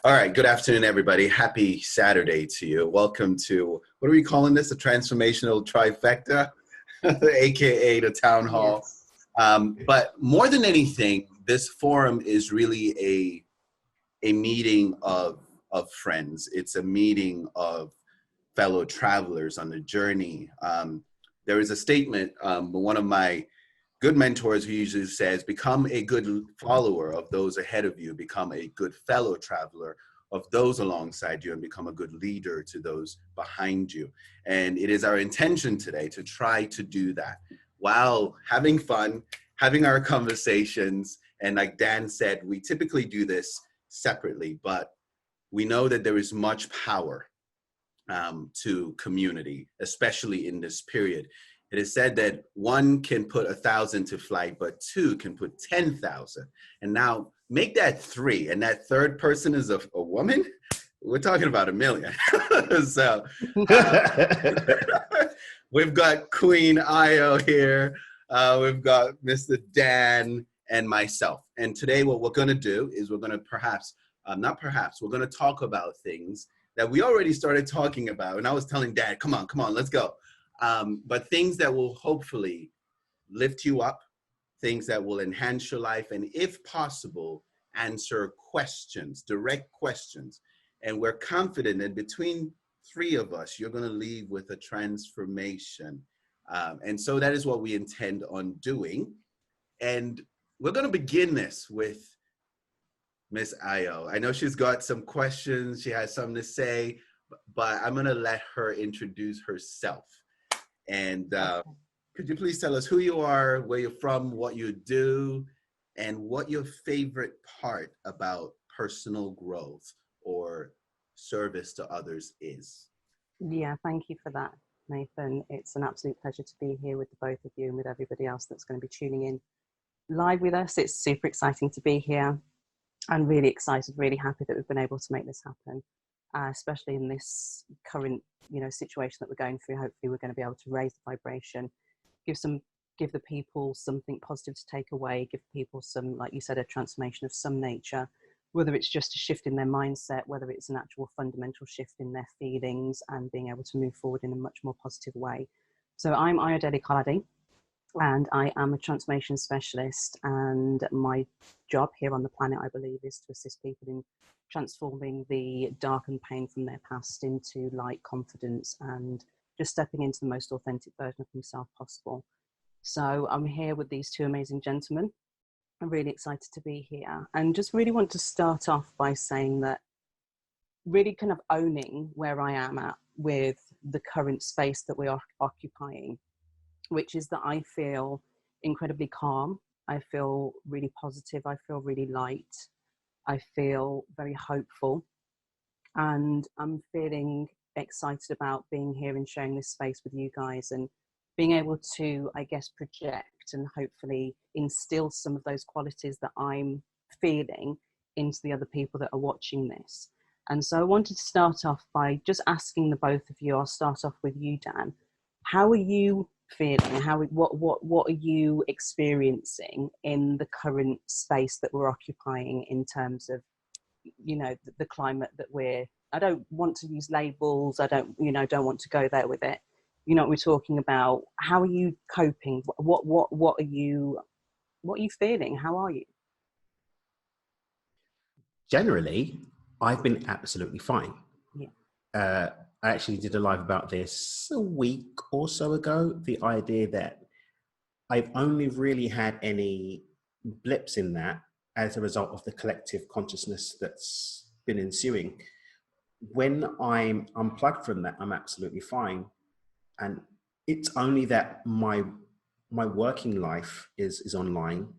All right, good afternoon, everybody. Happy Saturday to you. Welcome to, what are we calling this? A transformational trifecta, AKA the town hall. Yes. But more than anything, this forum is really a meeting of friends. It's a meeting of fellow travelers on the journey. There is a statement, one of my good mentors who usually says, become a good follower of those ahead of you, become a good fellow traveler of those alongside you, and become a good leader to those behind you. And it is our intention today to try to do that while having fun, having our conversations. And like Dan said, we typically do this separately, but we know that there is much power to community, especially in this period. It is said that one can put 1,000 to flight, but two can put 10,000. And now make that three, and that third person is a woman. We're talking about 1,000,000. So we've got Queen Io here. We've got Mr. Dan and myself. And today what we're going to do is we're going to we're going to talk about things that we already started talking about. And I was telling Dad, come on, let's go. But things that will hopefully lift you up, things that will enhance your life, and if possible, answer questions, direct questions. And we're confident that between three of us, you're going to leave with a transformation. And so that is what we intend on doing. And we're going to begin this with Miss Io. I know she's got some questions. She has something to say, but I'm going to let her introduce herself. And could you please tell us who you are, where you're from, what you do, and what your favorite part about personal growth or service to others is? Yeah, thank you for that, Nathan. It's an absolute pleasure to be here with the both of you and with everybody else that's going to be tuning in live with us. It's super exciting to be here. I'm really excited, really happy that we've been able to make this happen, especially in this current, situation that we're going through. Hopefully we're going to be able to raise the vibration, give the people something positive to take away, give people some, like you said, a transformation of some nature, whether it's just a shift in their mindset, whether it's an actual fundamental shift in their feelings and being able to move forward in a much more positive way. So I'm Ayodele Kolade, and I am a transformation specialist, and my job here on the planet, I believe, is to assist people in transforming the dark and pain from their past into light, confidence, and just stepping into the most authentic version of themselves possible. So I'm here with these two amazing gentlemen. I'm really excited to be here, and just really want to start off by saying that really kind of owning where I am at with the current space that we are occupying, which is that I feel incredibly calm. I feel really positive. I feel really light. I feel very hopeful. And I'm feeling excited about being here and sharing this space with you guys and being able to, I guess, project and hopefully instill some of those qualities that I'm feeling into the other people that are watching this. And so I wanted to start off by just asking the both of you. I'll start off with you, Dan. How are you feeling? What are you experiencing in the current space that we're occupying in terms of, the climate that I don't want to use labels. I don't want to go there with it. We're talking about, how are you coping? What are you feeling? How are you? Generally, I've been absolutely fine. Yeah. I actually did a live about this a week or so ago. The idea that I've only really had any blips in that as a result of the collective consciousness that's been ensuing. When I'm unplugged from that, I'm absolutely fine. And it's only that my working life is online,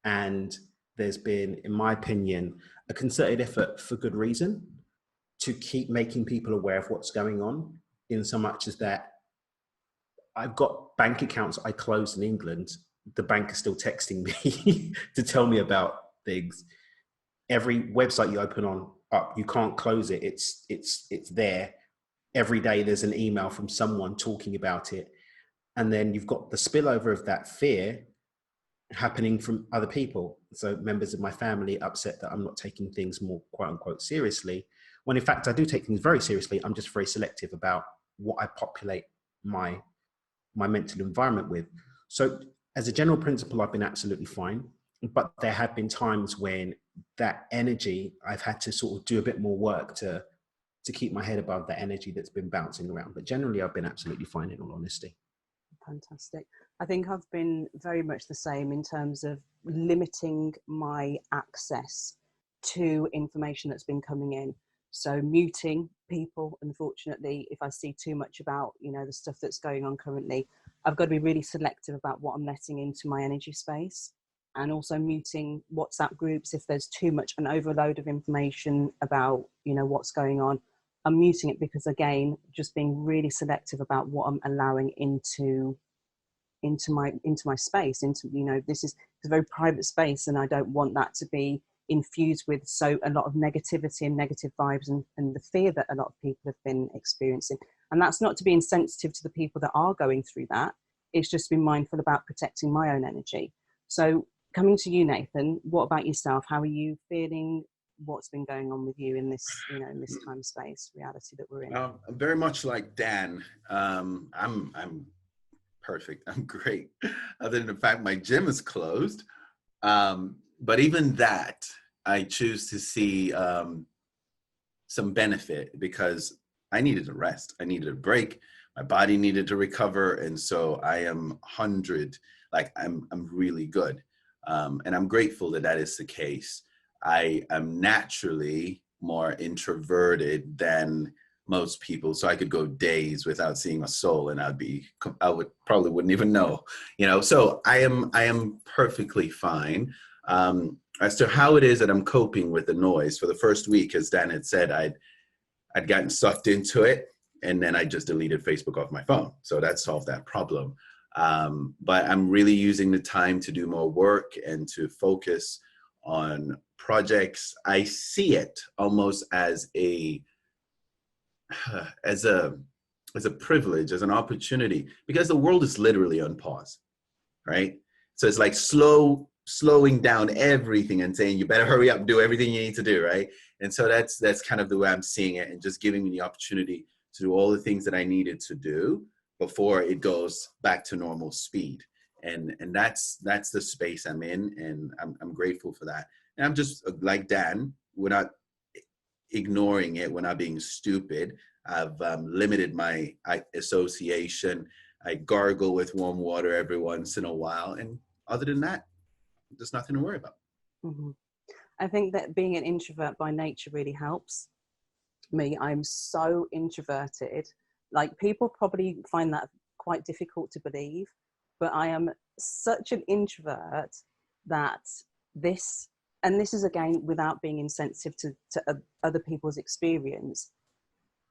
and there's been, in my opinion, a concerted effort for good reason to keep making people aware of what's going on, in so much as that I've got bank accounts I closed in England. The bank is still texting me to tell me about things. Every website you open up, you can't close it. It's there. Every day there's an email from someone talking about it. And then you've got the spillover of that fear happening from other people. So members of my family upset that I'm not taking things more quote unquote seriously, when in fact I do take things very seriously. I'm just very selective about what I populate my mental environment with. So as a general principle, I've been absolutely fine. But there have been times when that energy, I've had to sort of do a bit more work to keep my head above that energy that's been bouncing around. But generally, I've been absolutely fine, in all honesty. Fantastic. I think I've been very much the same in terms of limiting my access to information that's been coming in. So muting people, unfortunately, if I see too much about, the stuff that's going on currently, I've got to be really selective about what I'm letting into my energy space, and also muting WhatsApp groups if there's too much, an overload of information about, what's going on. I'm muting it because, again, just being really selective about what I'm allowing into my space. This is a very private space, and I don't want that to be infused with a lot of negativity and negative vibes and the fear that a lot of people have been experiencing. And that's not to be insensitive to the people that are going through that. It's just being mindful about protecting my own energy. So coming to you, Nathan, what about yourself? How are you feeling? What's been going on with you in this, in this time space reality that we're in? Very much like Dan. I'm perfect. I'm great. Other than the fact my gym is closed. But even that, I choose to see some benefit, because I needed a rest. I needed a break. My body needed to recover. And so I am 100, like I'm really good. And I'm grateful that that is the case. I am naturally more introverted than most people, so I could go days without seeing a soul, and wouldn't even know, So I am perfectly fine. As to how it is that I'm coping with the noise, for the first week, as Dan had said, I'd gotten sucked into it, and then I just deleted Facebook off my phone, so that solved that problem. But I'm really using the time to do more work and to focus on projects. I see it almost as a privilege, as an opportunity, because the world is literally on pause, right? So it's like slowing down everything and saying, you better hurry up and do everything you need to do, right? And so that's kind of the way I'm seeing it, and just giving me the opportunity to do all the things that I needed to do before it goes back to normal speed. And that's the space I'm in, and I'm grateful for that. And I'm just like Dan, we're not ignoring it, we're not being stupid. I've limited my association. I gargle with warm water every once in a while, and other than that, there's nothing to worry about. Mm-hmm. I think that being an introvert by nature really helps me. I'm so introverted. Like, people probably find that quite difficult to believe, but I am such an introvert that this is, again, without being insensitive to other people's experience,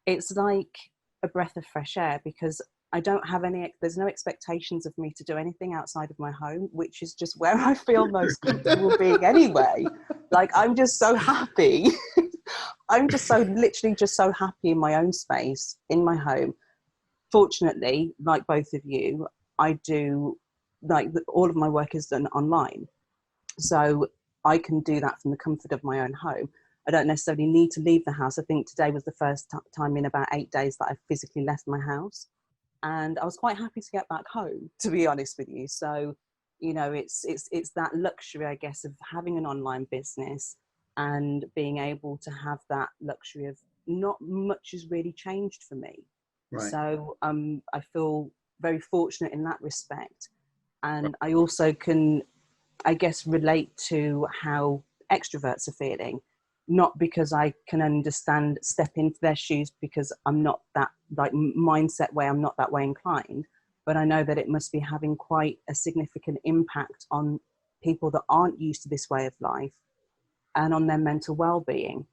it's like a breath of fresh air, because I don't have there's no expectations of me to do anything outside of my home, which is just where I feel most comfortable being anyway. Like, I'm just so happy. I'm just literally so happy in my own space, in my home. Fortunately, like both of you, I do, all of my work is done online. So I can do that from the comfort of my own home. I don't necessarily need to leave the house. I think today was the first time in about 8 days that I physically left my house. And I was quite happy to get back home, to be honest with you. So, it's that luxury, I guess, of having an online business and being able to have that luxury of not much has really changed for me. Right. So I feel very fortunate in that respect. And I also can, I guess, relate to how extroverts are feeling. Not because I can step into their shoes, because I'm not that, mindset way, I'm not that way inclined, but I know that it must be having quite a significant impact on people that aren't used to this way of life and on their mental well-being.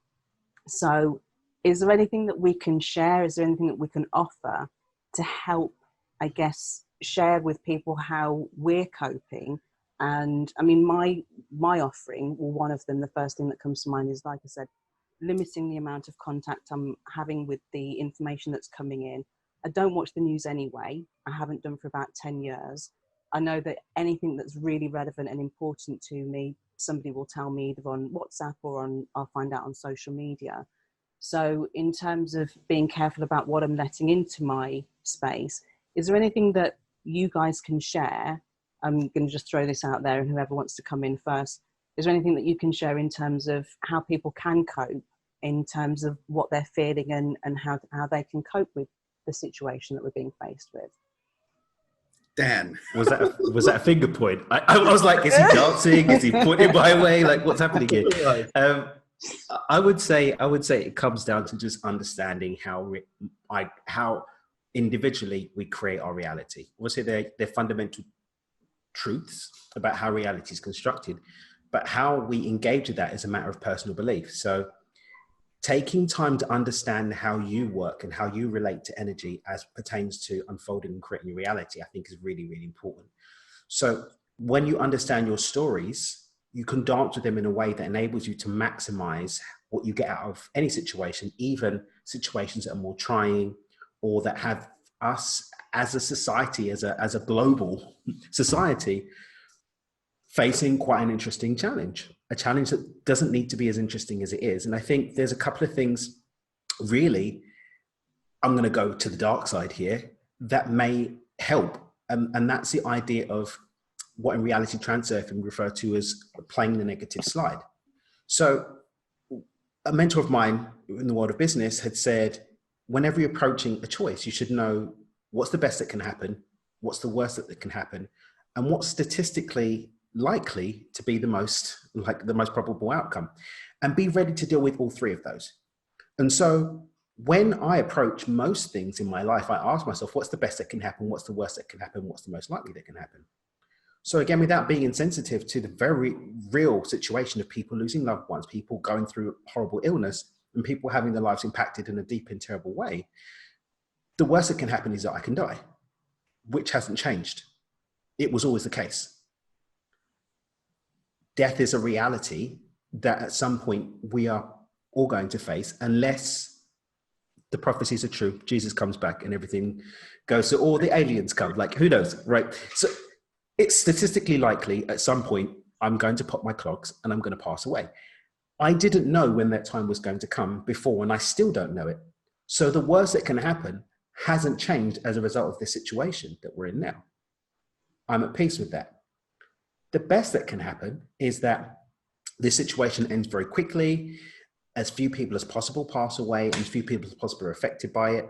So is there anything that we can share? Is there anything that we can offer to help, I guess, share with people how we're coping? And I mean, my offering, or one of them, the first thing that comes to mind is, like I said, limiting the amount of contact I'm having with the information that's coming in. I don't watch the news anyway. I haven't done for about 10 years. I know that anything that's really relevant and important to me, somebody will tell me either on WhatsApp or I'll find out on social media. So in terms of being careful about what I'm letting into my space, is there anything that you guys can share? I'm going to just throw this out there, and whoever wants to come in first, is there anything that you can share in terms of how people can cope, in terms of what they're feeling and how they can cope with the situation that we're being faced with? Dan. Was that a finger point? I was like, is he dancing? Is he pointing my way? Like, what's happening here? I would say it comes down to just understanding how individually we create our reality. Obviously, they're fundamental truths about how reality is constructed, but how we engage with that is a matter of personal belief. So taking time to understand how you work and how you relate to energy as pertains to unfolding and creating reality, I think is really, really important. So when you understand your stories, you can dance with them in a way that enables you to maximize what you get out of any situation, even situations that are more trying or that have us as a society, as a global society, facing quite an interesting challenge, a challenge that doesn't need to be as interesting as it is. And I think there's a couple of things, really, I'm going to go to the dark side here, that may help. And that's the idea of what in reality transurfing we refer to as playing the negative slide. So a mentor of mine in the world of business had said, whenever you're approaching a choice, you should know what's the best that can happen, what's the worst that can happen, and what's statistically likely to be the most probable outcome, and be ready to deal with all three of those. And so when I approach most things in my life, I ask myself, what's the best that can happen? What's the worst that can happen? What's the most likely that can happen? So again, without being insensitive to the very real situation of people losing loved ones, people going through horrible illness, and people having their lives impacted in a deep and terrible way, the worst that can happen is that I can die, which hasn't changed. It was always the case. Death is a reality that at some point we are all going to face, unless the prophecies are true, Jesus comes back and everything goes, or the aliens come, like who knows, right? So it's statistically likely at some point I'm going to pop my clogs and I'm going to pass away. I didn't know when that time was going to come before, and I still don't know it. So the worst that can happen hasn't changed as a result of this situation that we're in now. I'm at peace with that. The best that can happen is that this situation ends very quickly, as few people as possible pass away, and as few people as possible are affected by it.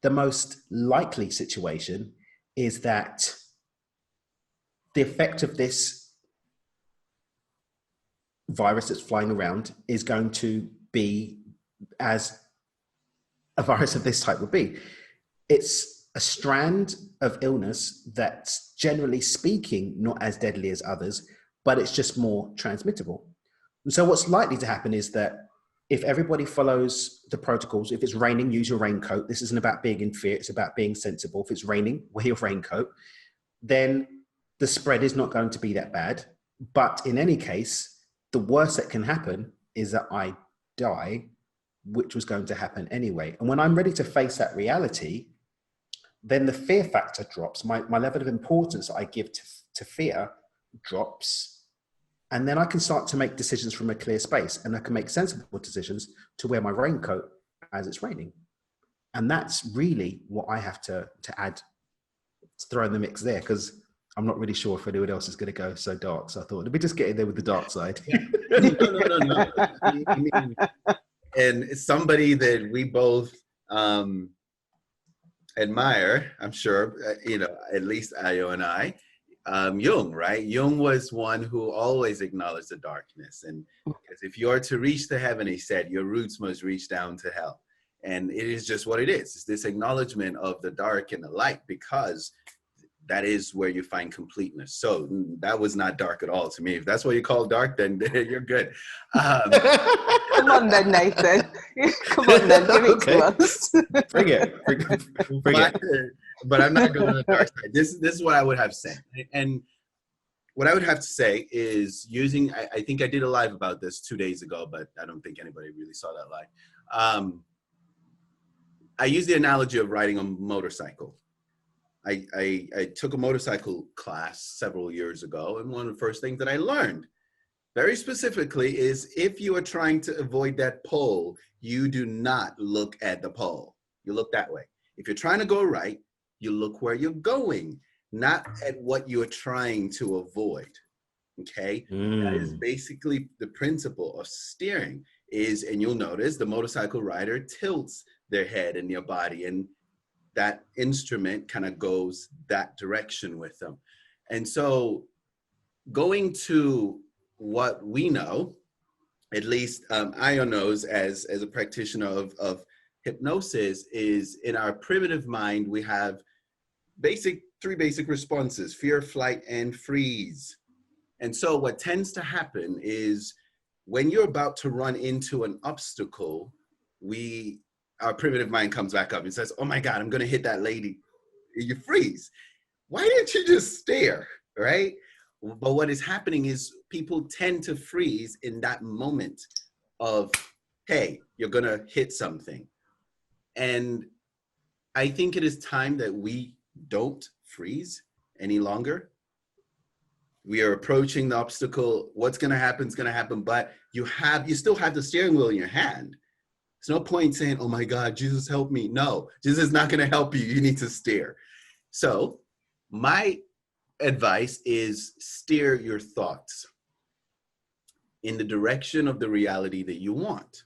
The most likely situation is that the effect of this virus that's flying around is going to be as a virus of this type would be. It's a strand of illness that's, generally speaking, not as deadly as others, but it's just more transmittable. And so what's likely to happen is that if everybody follows the protocols, if it's raining, use your raincoat. This isn't about being in fear, it's about being sensible. If it's raining, wear your raincoat. Then the spread is not going to be that bad. But in any case, the worst that can happen is that I die, which was going to happen anyway. And when I'm ready to face that reality, then the fear factor drops. My level of importance that I give to fear drops. And then I can start to make decisions from a clear space, and I can make sensible decisions to wear my raincoat as it's raining. And that's really what I have to add, to throw in the mix there, because I'm not really sure if anyone else is going to go so dark. So I thought, let me just get in there with the dark side. No. I mean, and it's somebody that we both admire, I'm sure, at least Ayo and I, Jung, right? Jung was one who always acknowledged the darkness. And because if you're to reach to heaven, he said, your roots must reach down to hell. And it is just what it is. It's this acknowledgement of the dark and the light, because that is where you find completeness. So that was not dark at all to me. If that's what you call dark, then you're good. Come on then, Nathan. Come on then, give it to us. Bring it. But I'm not going to the dark side. This is what I would have said. And what I would have to say is using, I think I did a live about this 2 days ago, but I don't think anybody really saw that live. I use the analogy of riding a motorcycle. I took a motorcycle class several years ago, and one of the first things that I learned very specifically is if you are trying to avoid that pole, you do not look at the pole. You look that way. If you're trying to go right, you look where you're going, not at what you're trying to avoid. Okay? That is basically the principle of steering is, and you'll notice the motorcycle rider tilts their head and their body, and that instrument kind of goes that direction with them. And so going to what we know, at least Ion knows as a practitioner of hypnosis, is in our primitive mind, we have three basic responses: fear, flight, and freeze. And so what tends to happen is when you're about to run into an obstacle, our primitive mind comes back up and says, oh my God, I'm going to hit that lady. You freeze. Why didn't you just stare, right? But what is happening is people tend to freeze in that moment of, hey, you're going to hit something. And I think it is time that we don't freeze any longer. We are approaching the obstacle. What's going to happen is going to happen, but you still have the steering wheel in your hand. There's no point saying, oh my God, Jesus, help me. No, Jesus is not going to help you. You need to steer. So my advice is steer your thoughts in the direction of the reality that you want.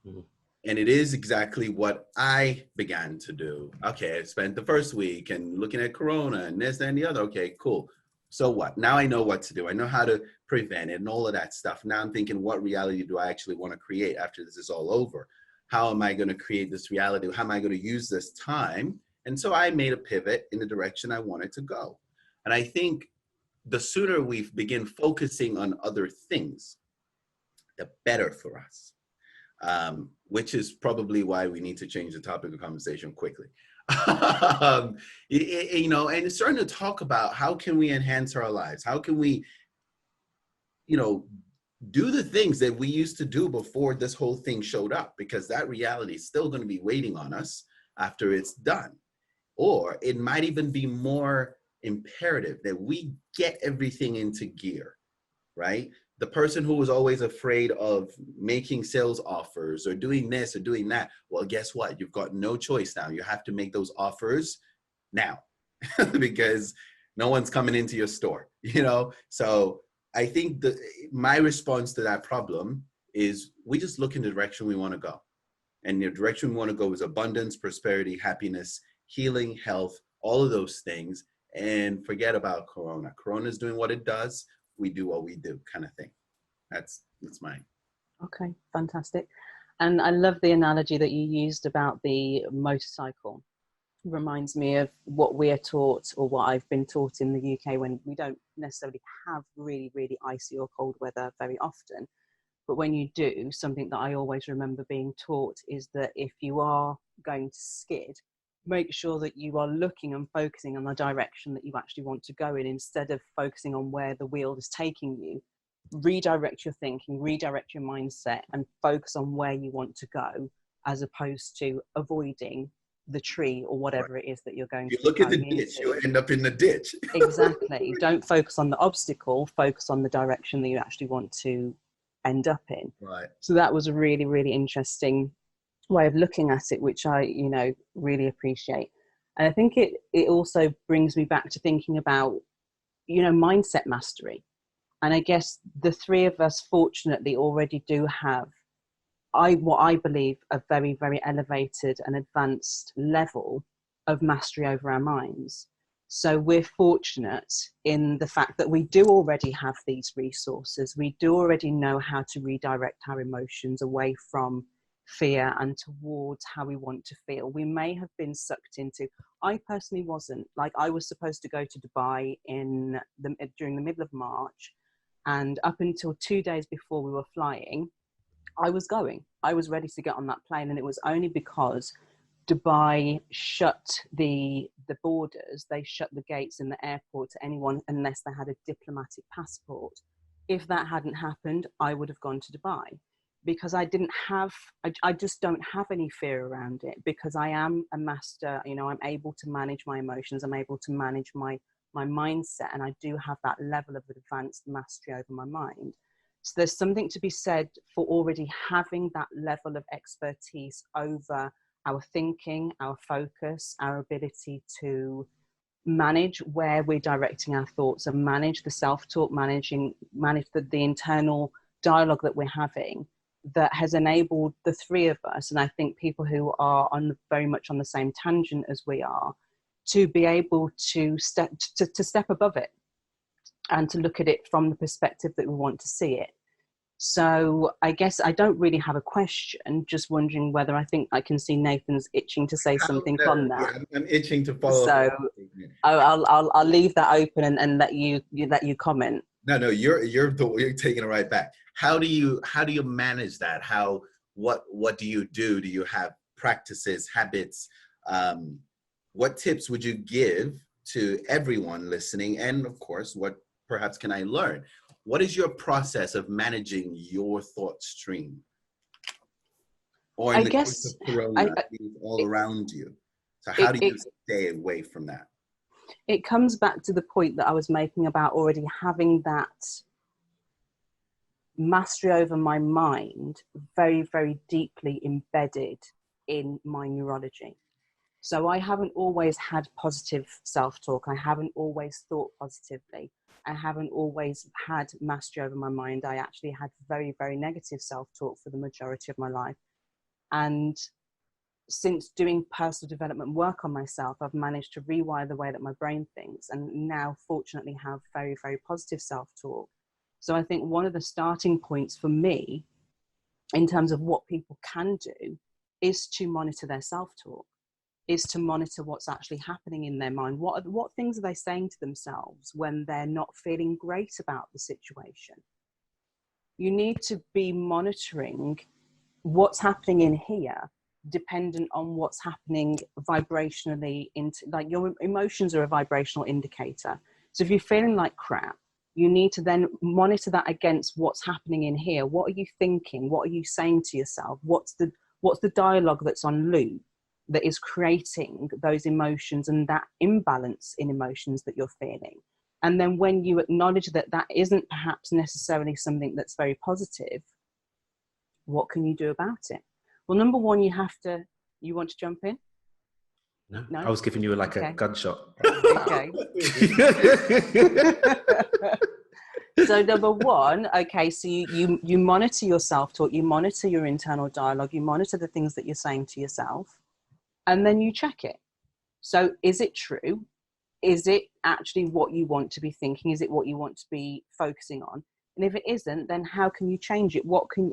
Mm-hmm. And it is exactly what I began to do. Okay, I spent the first week and looking at Corona and this and the other. Okay, cool. So what? Now I know what to do. I know how to prevent it and all of that stuff. Now I'm thinking, what reality do I actually want to create after this is all over? How am I going to create this reality? How am I going to use this time? And so I made a pivot in the direction I wanted to go. And I think the sooner we begin focusing on other things, the better for us, which is probably why we need to change the topic of conversation quickly. You know, and it's starting to talk about how can we enhance our lives? How can we, you know, do the things that we used to do before this whole thing showed up? Because that reality is still going to be waiting on us after it's done. Or it might even be more imperative that we get everything into gear, right? The person who was always afraid of making sales offers or doing this or doing that, well, guess what? You've got no choice now. You have to make those offers now because no one's coming into your store, you know? So I think my response to that problem is we just look in the direction we want to go. And the direction we want to go is abundance, prosperity, happiness, healing, health, all of those things, and forget about Corona. Corona is doing what it does. We do what we do, kind of thing. That's mine. Okay, fantastic. And I love the analogy that you used about the motorcycle. It reminds me of what we are taught, or what I've been taught in the UK, when we don't necessarily have really, really icy or cold weather very often. But when you do, something that I always remember being taught is that if you are going to skid, make sure that you are looking and focusing on the direction that you actually want to go in, instead of focusing on where the wheel is taking you. Redirect your thinking, redirect your mindset, and focus on where you want to go, as opposed to avoiding the tree or whatever it is that you're going to you look at the ditch, you'll end up in the ditch. Exactly. Don't focus on the obstacle, focus on the direction that you actually want to end up in. Right. So that was a really, really interesting way of looking at it, which I, you know, really appreciate. And I think it also brings me back to thinking about, you know, mindset mastery. And I guess the three of us fortunately already do have, what I believe, a very, very elevated and advanced level of mastery over our minds. So we're fortunate in the fact that we do already have these resources. We do already know how to redirect our emotions away from fear and towards how we want to feel. We may have been sucked into, I personally wasn't, like, I was supposed to go to Dubai during the middle of March, and up until 2 days before we were flying, I was ready to get on that plane. And it was only because Dubai shut the borders, they shut the gates in the airport to anyone unless they had a diplomatic passport. If that hadn't happened, I would have gone to Dubai. because I didn't have, I just don't have any fear around it, because I am a master. You know, I'm able to manage my emotions. I'm able to manage my mindset, and I do have that level of advanced mastery over my mind. So there's something to be said for already having that level of expertise over our thinking, our focus, our ability to manage where we're directing our thoughts, and manage the self-talk, manage the internal dialogue that we're having, that has enabled the three of us, and I think people who are very much on the same tangent as we are, to be able to step above it and to look at it from the perspective that we want to see it. So I guess I don't really have a question, just wondering whether, I think I can see Nathan's itching to say something on that. Yeah, I'm itching to follow so up. I'll leave that open and let you comment. No, you're taking it right back. How do you manage that? What do you do? Do you have practices, habits? What tips would you give to everyone listening? And of course, what perhaps can I learn? What is your process of managing your thought stream? Or in the case of Corona, it's all around you. So how do you stay away from that? It comes back to the point that I was making about already having that mastery over my mind very, very deeply embedded in my neurology. So I haven't always had positive self-talk. I haven't always thought positively. I haven't always had mastery over my mind. I actually had very, very negative self-talk for the majority of my life. And since doing personal development work on myself, I've managed to rewire the way that my brain thinks, and now fortunately have very, very positive self-talk. So I think one of the starting points for me in terms of what people can do is to monitor their self-talk, is to monitor what's actually happening in their mind. What things are they saying to themselves when they're not feeling great about the situation? You need to be monitoring what's happening in here, dependent on what's happening vibrationally. Like, your emotions are a vibrational indicator. So if you're feeling like crap, you need to then monitor that against what's happening in here. What are you thinking? What are you saying to yourself? What's the dialogue that's on loop that is creating those emotions and that imbalance in emotions that you're feeling? And then when you acknowledge that that isn't perhaps necessarily something that's very positive, what can you do about it? Well, number one, you want to jump in? No? I was giving you a gunshot. Okay. So number one, okay, so you monitor your self-talk, you monitor your internal dialogue, you monitor the things that you're saying to yourself, and then you check it. So is it true? Is it actually what you want to be thinking? Is it what you want to be focusing on? And if it isn't, then how can you change it?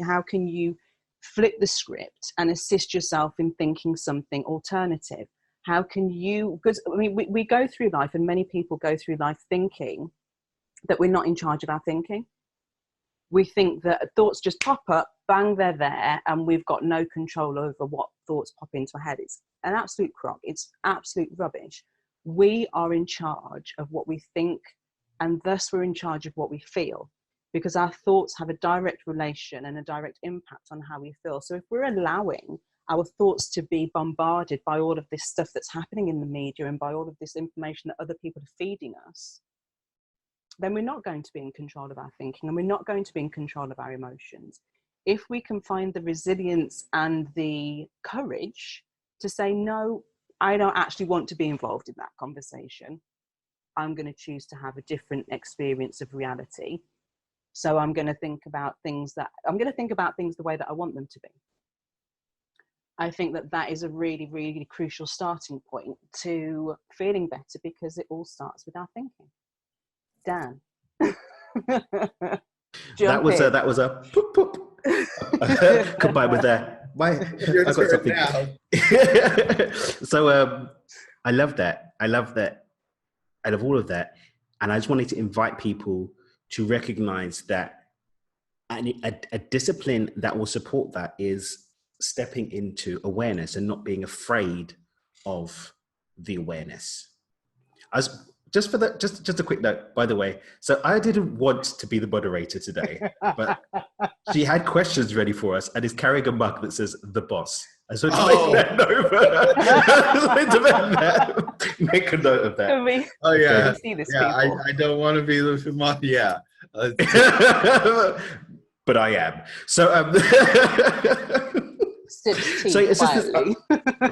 How can you flip the script and assist yourself in thinking something alternative? How can you, because I mean, we go through life, and many people go through life thinking that we're not in charge of our thinking. We think that thoughts just pop up, bang, they're there, and we've got no control over what thoughts pop into our head. It's an absolute crock. It's absolute rubbish. We are in charge of what we think, and thus we're in charge of what we feel, because our thoughts have a direct relation and a direct impact on how we feel. So if we're allowing our thoughts to be bombarded by all of this stuff that's happening in the media and by all of this information that other people are feeding us, then we're not going to be in control of our thinking, and we're not going to be in control of our emotions. If we can find the resilience and the courage to say, no, I don't actually want to be involved in that conversation. I'm going to choose to have a different experience of reality. So I'm going to think about things the way that I want them to be. I think that is a really, really crucial starting point to feeling better, because it all starts with our thinking. Dan. That was a poop poop. Combined with that. I got something. So I love that. I love all of that. And I just wanted to invite people to recognize that a discipline that will support that is stepping into awareness and not being afraid of the awareness. just for the just a quick note, by the way. So I didn't want to be the moderator today, but she had questions ready for us and is carrying a mug that says "the boss." I just want to make that note. Make a note of that. Oh yeah, see this, yeah. people. I don't want to be the mod. Yeah, but I am. So sips tea so it's quietly.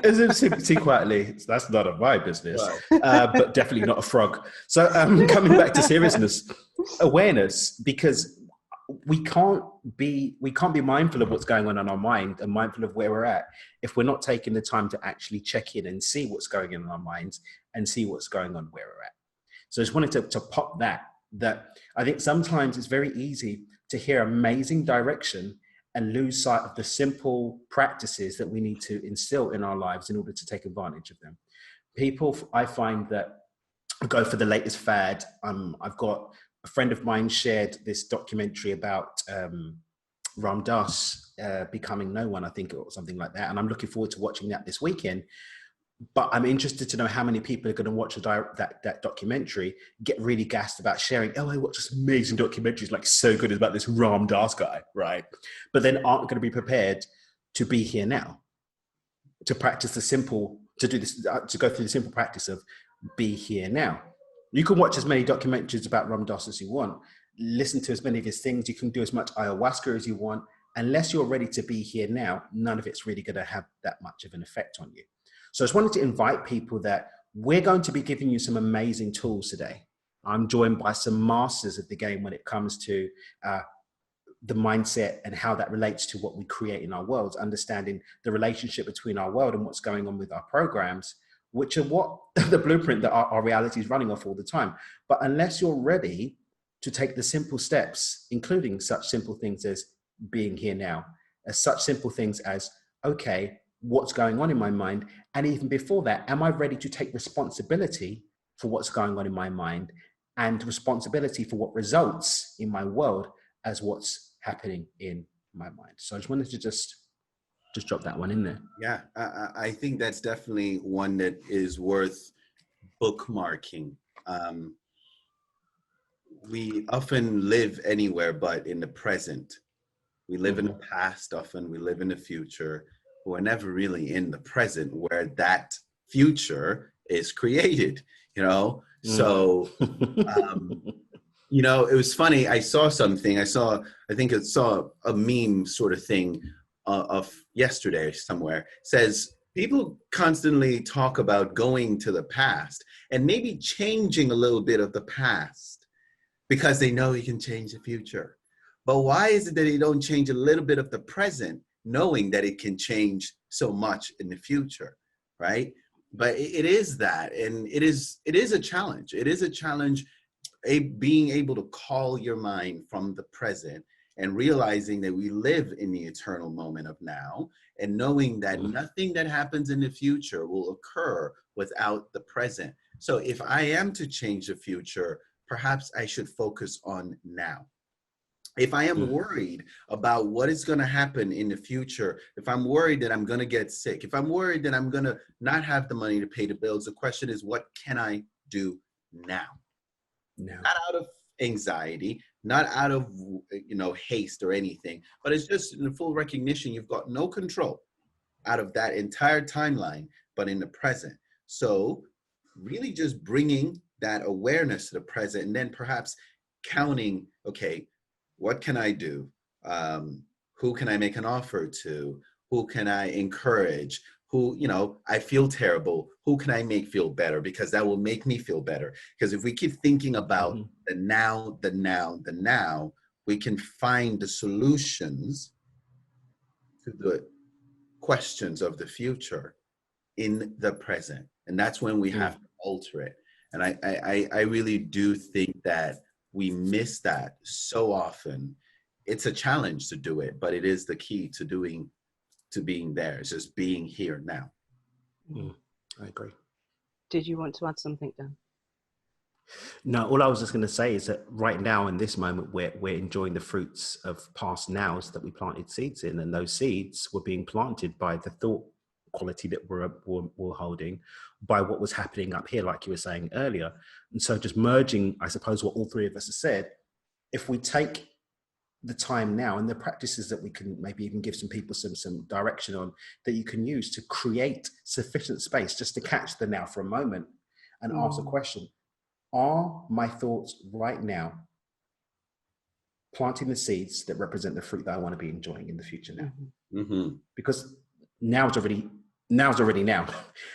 As if sips tea quietly. That's none of my business, but definitely not a frog. So coming back to seriousness, awareness, because we can't be mindful of what's going on in our mind and mindful of where we're at if we're not taking the time to actually check in and see what's going on in our minds and see what's going on where we're at. So I just wanted to pop that I think sometimes it's very easy to hear amazing direction and lose sight of the simple practices that we need to instill in our lives in order to take advantage of them. People, I find, that go for the latest fad. I've got a friend of mine shared this documentary about Ram Dass becoming no one, I think, or something like that. And I'm looking forward to watching that this weekend. But I'm interested to know how many people are going to watch that documentary, get really gassed about sharing, oh, I watched this amazing documentary, it's like so good about this Ram Dass guy, right? But then aren't going to be prepared to be here now, to practice to go through the simple practice of be here now. You can watch as many documentaries about Ram Dass as you want, listen to as many of his things, you can do as much ayahuasca as you want. Unless you're ready to be here now, none of it's really going to have that much of an effect on you. So I just wanted to invite people that we're going to be giving you some amazing tools today. I'm joined by some masters of the game when it comes to the mindset and how that relates to what we create in our worlds, understanding the relationship between our world and what's going on with our programs, which are what the blueprint that our reality is running off all the time. But unless you're ready to take the simple steps, including such simple things as being here now, as such simple things as, okay, what's going on in my mind? And even before that, am I ready to take responsibility for what's going on in my mind and responsibility for what results in my world as what's happening in my mind? So I just wanted to just drop that one in there. Yeah, I think that's definitely one that is worth bookmarking. We often live anywhere but in the present. We live in the past often, we live in the future. We're never really in the present where that future is created, So, it was funny. I saw something. I saw a meme sort of thing of yesterday somewhere. It says people constantly talk about going to the past and maybe changing a little bit of the past because they know you can change the future. But why is it that they don't change a little bit of the present, knowing that it can change so much in the future, right? But it is that, and it is a challenge. It is a challenge, being able to call your mind from the present and realizing that we live in the eternal moment of now, and knowing that nothing that happens in the future will occur without the present. So if I am to change the future, perhaps I should focus on now. If I am worried about what is going to happen in the future, if I'm worried that I'm going to get sick, if I'm worried that I'm going to not have the money to pay the bills, the question is, what can I do now? No. Not out of anxiety, not out of haste or anything, but it's just in the full recognition you've got no control out of that entire timeline, but in the present. So really just bringing that awareness to the present, and then perhaps counting, okay, what can I do? Who can I make an offer to? Who can I encourage? Who, I feel terrible. Who can I make feel better? Because that will make me feel better. Because if we keep thinking about the now, we can find the solutions to the questions of the future in the present. And that's when we have to alter it. And I really do think that we miss that so often. It's a challenge to do it, but it is the key to being there. It's just being here now. I agree. Did you want to add something, Dan? No, all I was just going to say is that right now in this moment, we're enjoying the fruits of past nows that we planted seeds in, and those seeds were being planted by the thought quality that we're holding by what was happening up here, like you were saying earlier. And so just merging, I suppose, what all three of us have said, if we take the time now and the practices that we can maybe even give some people some direction on that you can use to create sufficient space just to catch the now for a moment and ask a question. Are my thoughts right now planting the seeds that represent the fruit that I want to be enjoying in the future now? Because now's already now.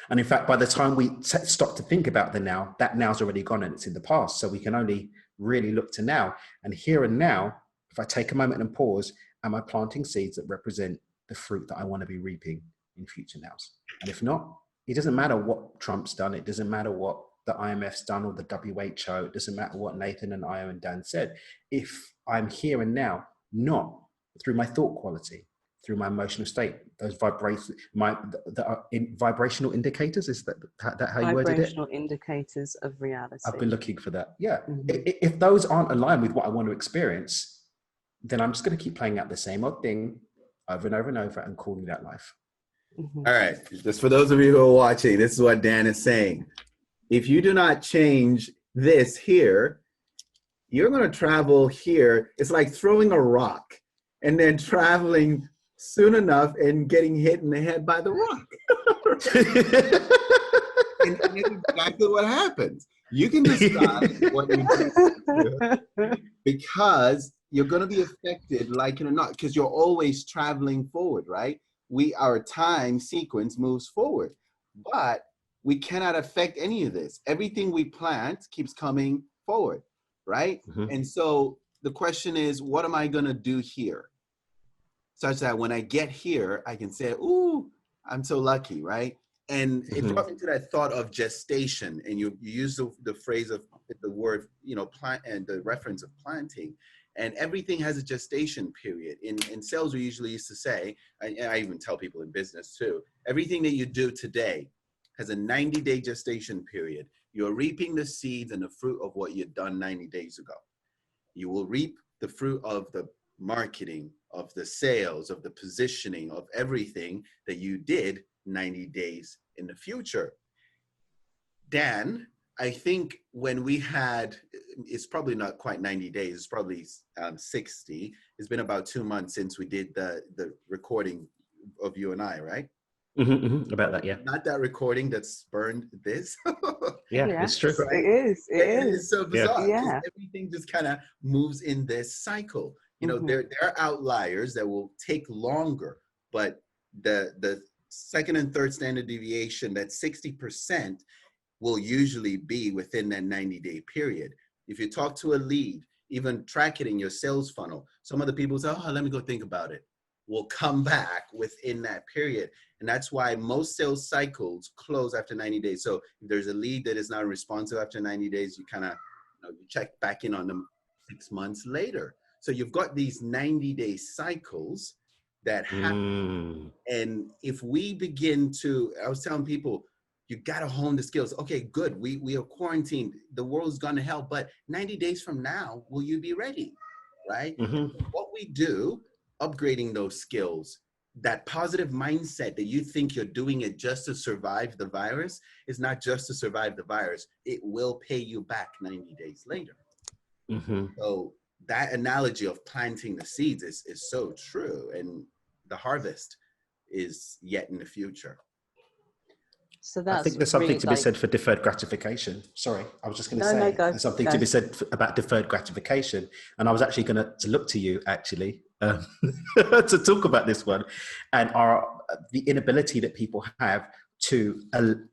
And in fact, by the time we stop to think about the now, that now's already gone and it's in the past. So we can only really look to now. And here and now, if I take a moment and pause, am I planting seeds that represent the fruit that I want to be reaping in future nows? And if not, it doesn't matter what Trump's done. It doesn't matter what the IMF's done or the WHO. It doesn't matter what Nathan and Io and Dan said. If I'm here and now, not through my thought quality, through my emotional state, those vibrational indicators, is that how you worded it? Vibrational indicators of reality. I've been looking for that. Yeah. If those aren't aligned with what I want to experience, then I'm just going to keep playing out the same odd thing over and over and over and calling that life. All right. Just for those of you who are watching, this is what Dan is saying. If you do not change this here, you're going to travel here. It's like throwing a rock and then traveling soon enough and getting hit in the head by the rock. And that's exactly what happens. You can decide what you do because you're going to be affected, like it or not, because you're always traveling forward, right? Our time sequence moves forward, but we cannot affect any of this. Everything we plant keeps coming forward, right? And so the question is, what am I going to do here? Such that when I get here, I can say, ooh, I'm so lucky, right? And it brought me to that thought of gestation. And you use the phrase of the word, plant, and the reference of planting. And everything has a gestation period. In sales, we usually used to say, I even tell people in business too, everything that you do today has a 90-day gestation period. You're reaping the seeds and the fruit of what you've done 90 days ago. You will reap the fruit of the marketing, of the sales, of the positioning, of everything that you did 90 days in the future. Dan, I think when we had, it's probably not quite 90 days, it's probably 60. It's been about 2 months since we did the recording of you and I, right? About that, yeah. Not that recording that spurned this. Yeah, it's true. Right? It is so bizarre. Yeah. Everything just kind of moves in this cycle. There are outliers that will take longer, but the second and third standard deviation, that 60%, will usually be within that 90-day period. If you talk to a lead, even track it in your sales funnel, some of the people say, oh, let me go think about it, will come back within that period. And that's why most sales cycles close after 90 days. So if there's a lead that is not responsive after 90 days, you kind of you check back in on them 6 months later. So you've got these 90-day cycles that happen. And if we begin to, I was telling people, you got to hone the skills. Okay, good. We are quarantined. The world's gone to hell. But 90 days from now, will you be ready? Right? What we do, upgrading those skills, that positive mindset that you think you're doing it just to survive the virus, is not just to survive the virus. It will pay you back 90 days later. So that analogy of planting the seeds is so true. And the harvest is yet in the future. So that's I think there's something to be said for deferred gratification. Sorry, I was just going to say there's something to be said about deferred gratification. And I was actually going to look to you, actually, to talk about this one, and the inability that people have to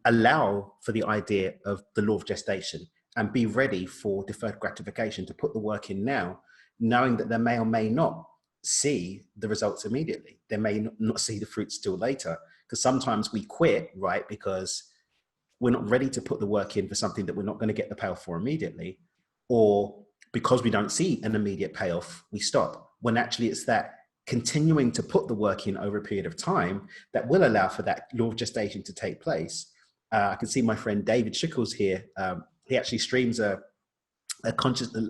allow for the idea of the law of gestation and be ready for deferred gratification, to put the work in now, knowing that they may or may not see the results immediately. They may not see the fruits till later. Because sometimes we quit, right, because we're not ready to put the work in for something that we're not going to get the payoff for immediately, or because we don't see an immediate payoff, we stop. When actually it's that continuing to put the work in over a period of time that will allow for that law of gestation to take place. I can see my friend David Schickles here. He actually streams a consciousness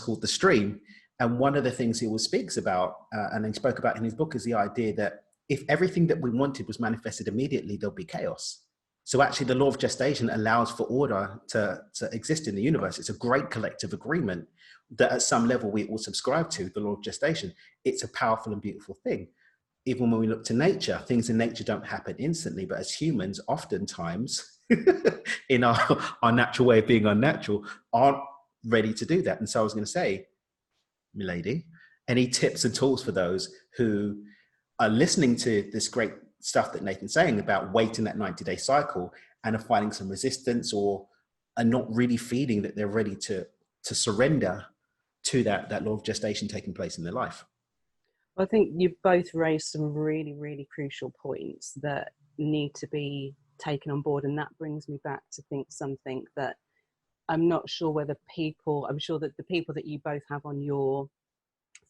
called The Stream. And one of the things he always speaks about, and he spoke about in his book, is the idea that if everything that we wanted was manifested immediately, there'll be chaos. So actually the law of gestation allows for order to exist in the universe. It's a great collective agreement that at some level we all subscribe to, the law of gestation. It's a powerful and beautiful thing. Even when we look to nature, things in nature don't happen instantly, but as humans, oftentimes in our natural way of being unnatural, aren't ready to do that. And so I was going to say, milady, any tips and tools for those who are listening to this great stuff that Nathan's saying about waiting that 90-day cycle and are finding some resistance or are not really feeling that they're ready to surrender to that law of gestation taking place in their life? I think you've both raised some really, really crucial points that need to be taken on board. And that brings me back to think something that I'm not sure whether I'm sure that the people that you both have on your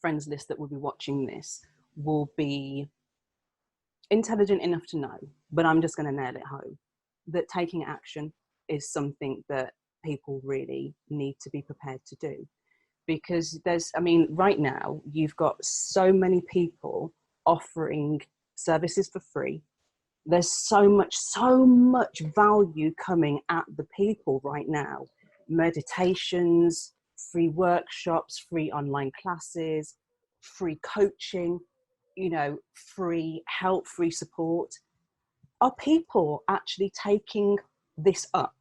friends list that will be watching this will be intelligent enough to know, but I'm just going to nail it home, that taking action is something that people really need to be prepared to do. Because right now you've got so many people offering services for free. There's so much value coming at the people right now. Meditations, free workshops, free online classes, free coaching, free help, free support. Are people actually taking this up?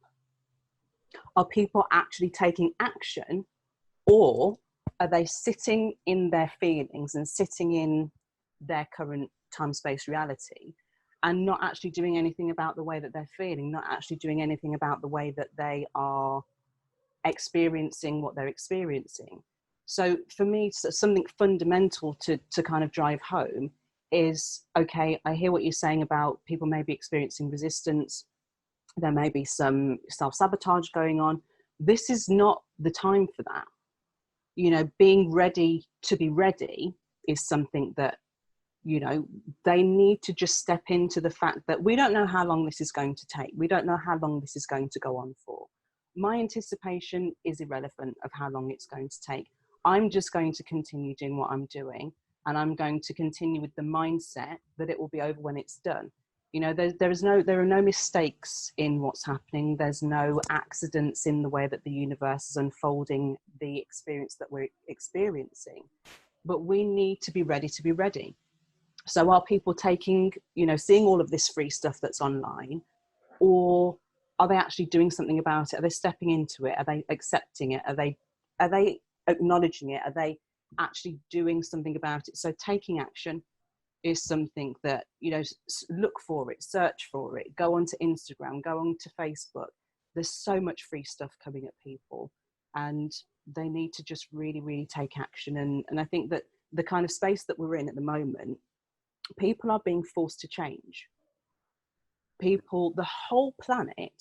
Are people actually taking action? Or are they sitting in their feelings and sitting in their current time-space reality and not actually doing anything about the way that they're feeling, not actually doing anything about the way that they are experiencing what they're experiencing? So for me, something fundamental to kind of drive home is, okay, I hear what you're saying about people maybe experiencing resistance. There may be some self-sabotage going on. This is not the time for that. Being ready to be ready is something that, they need to just step into the fact that we don't know how long this is going to take. We don't know how long this is going to go on for. My anticipation is irrelevant of how long it's going to take. I'm just going to continue doing what I'm doing, and I'm going to continue with the mindset that it will be over when it's done. There are no mistakes in what's happening. There's no accidents in the way that the universe is unfolding the experience that we're experiencing. But we need to be ready to be ready. So are people taking, seeing all of this free stuff that's online, or are they actually doing something about it? Are they stepping into it? Are they accepting it? Are they acknowledging it? Are they actually doing something about it? So taking action is something that, look for it, search for it, go onto Instagram, go onto Facebook. There's so much free stuff coming at people, and they need to just really, really take action. And I think that the kind of space that we're in at the moment, people are being forced to change. People, the whole planet,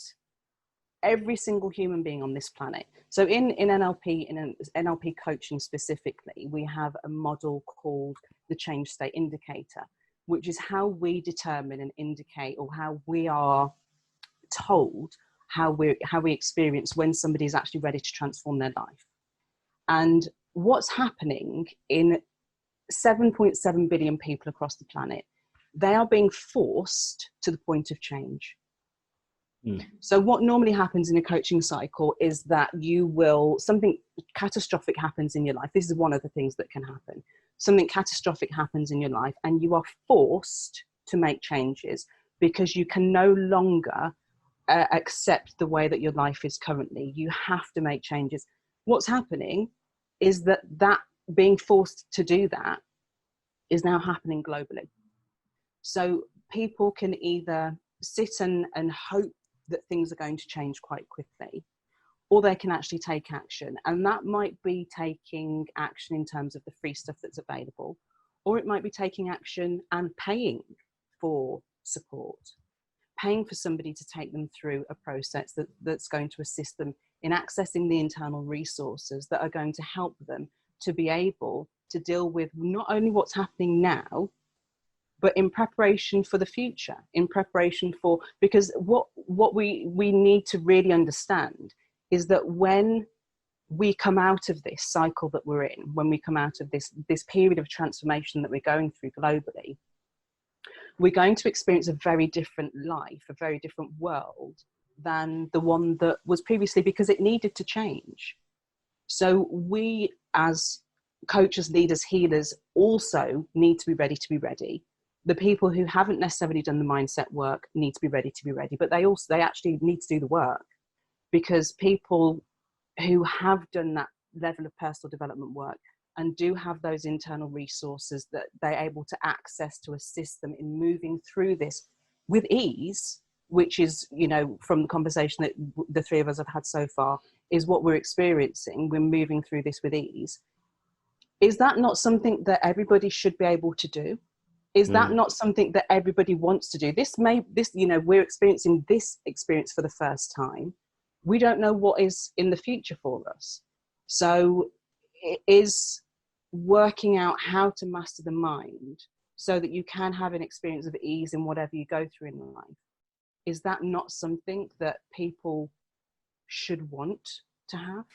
every single human being on this planet. So in NLP coaching specifically, we have a model called the change state indicator, which is how we determine and indicate, or how we are told how we experience when somebody is actually ready to transform their life. And what's happening in 7.7 billion people across the planet, they are being forced to the point of change. So what normally happens in a coaching cycle is that something catastrophic happens in your life. This is one of the things that can happen. Something catastrophic happens in your life, and you are forced to make changes because you can no longer accept the way that your life is currently. You have to make changes. What's happening is that being forced to do that is now happening globally. So people can either sit and hope that things are going to change quite quickly, or they can actually take action. And that might be taking action in terms of the free stuff that's available, or it might be taking action and paying for support, paying for somebody to take them through a process that's going to assist them in accessing the internal resources that are going to help them to be able to deal with not only what's happening now, but in preparation for the future, because what we need to really understand is that when we come out of this cycle that we're in, when we come out of this period of transformation that we're going through globally, we're going to experience a very different life, a very different world than the one that was previously, because it needed to change. So we, as coaches, leaders, healers, also need to be ready to be ready. The people who haven't necessarily done the mindset work need to be ready to be ready, but they actually need to do the work, because people who have done that level of personal development work and do have those internal resources that they're able to access to assist them in moving through this with ease, which is, you know, from the conversation that the three of us have had so far, is what we're experiencing. We're moving through this with ease. Is that not something that everybody should be able to do? Is that not something that everybody wants to do? You know, we're experiencing this experience for the first time. We don't know what is in the future for us. So it is working out how to master the mind so that you can have an experience of ease in whatever you go through in life. Is that not something that people should want to have?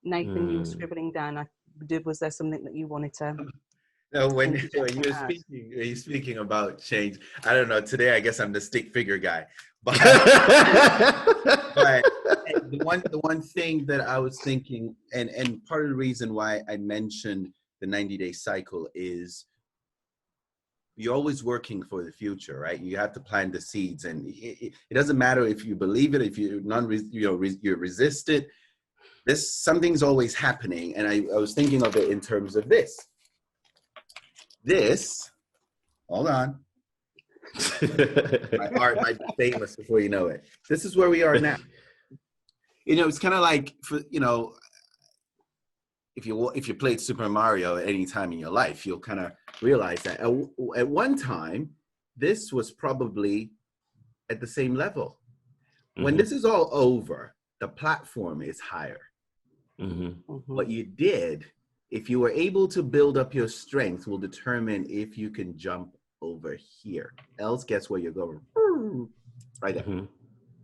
Nathan, you were scribbling down. Was there something that you wanted to? No, when you're speaking about change, I don't know. Today, I guess I'm the stick figure guy. But, but the one thing that I was thinking, and part of the reason why I mentioned the 90-day cycle is you're always working for the future, right? You have to plant the seeds, and it doesn't matter if you believe it, if you resist it. Something's always happening, and I was thinking of it in terms of this. Hold on. My art might be famous before you know it. This is where we are now. You know, it's kind of like, you know, if you played Super Mario at any time in your life, you'll kind of realize that at one time, this was probably at the same level. When this is all over, the platform is higher. What you did, if you were able to build up your strength, will determine if you can jump over here. Else, guess where you're going? Right there.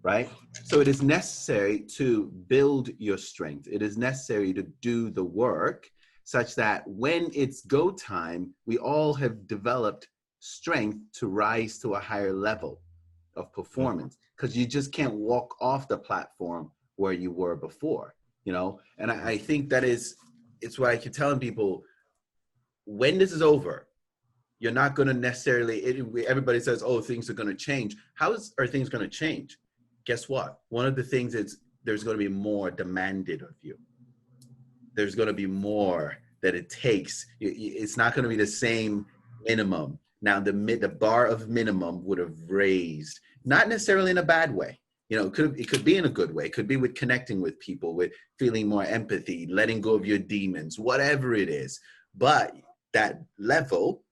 Right? So it is necessary to build your strength. It is necessary to do the work such that when it's go time, we all have developed strength to rise to a higher level of performance, because you just can't walk off the platform where you were before, you know? And I think that it's what I keep telling people. When this is over, you're not going to necessarily, everybody says, oh, things are going to change. Are things going to change? Guess what? One of the things is there's going to be more demanded of you. There's going to be more that it takes. It's not going to be the same minimum. Now, the bar of minimum would have raised, not necessarily in a bad way. You know, it could be in a good way. It could be with connecting with people, with feeling more empathy, letting go of your demons, whatever it is. But that level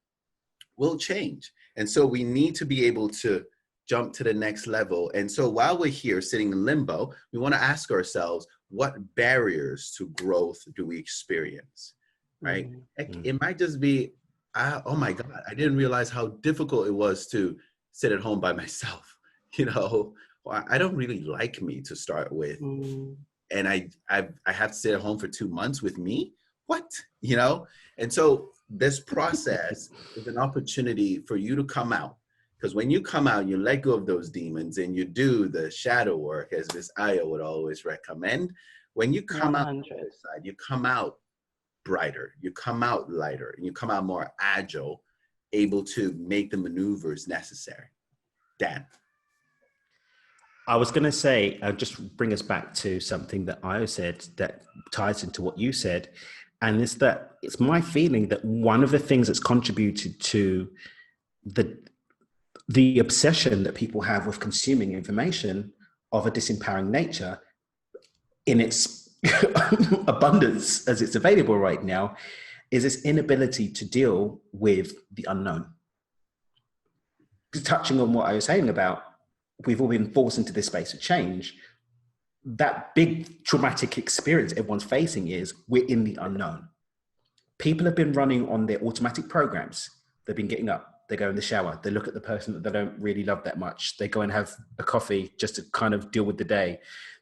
will change. And so we need to be able to jump to the next level. And so while we're here sitting in limbo, we want to ask ourselves, what barriers to growth do we experience, right? It might just be, oh my God, I didn't realize how difficult it was to sit at home by myself. You know, I don't really like me to start with. And I have to sit at home for 2 months with me. What? You know? And so this process is an opportunity for you to come out. Because when you come out, you let go of those demons and you do the shadow work, as Miss Aya would always recommend. When you come 100. Out on the other side, you come out brighter, you come out lighter, and you come out more agile, able to make the maneuvers necessary. Dan. I was going to say, just bring us back to something that I said that ties into what you said. And it's my feeling that one of the things that's contributed to the obsession that people have with consuming information of a disempowering nature in its abundance as it's available right now is this inability to deal with the unknown. Touching on what I was saying about, we've all been forced into this space of change. That big traumatic experience everyone's facing is we're in the unknown. People have been running on their automatic programs. They've been getting up, they go in the shower, they look at the person that they don't really love that much. They go and have a coffee just to kind of deal with the day.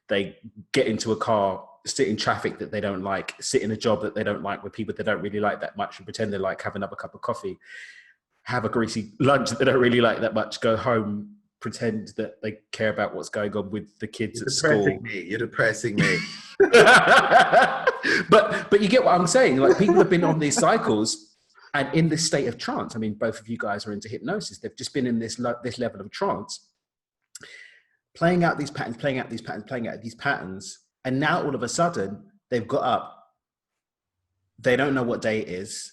They get into a car, sit in traffic that they don't like, sit in a job that they don't like with people they don't really like that much and pretend they like have another cup of coffee. have a greasy lunch that they don't really like that much, go home, pretend that they care about what's going on with the kids at school. You're depressing me. but you get what I'm saying. Like, people have been on these cycles and in this state of trance. I mean, both of you guys are into hypnosis. They've just been in this level of trance, playing out these patterns, and now all of a sudden they've got up. They don't know what day it is.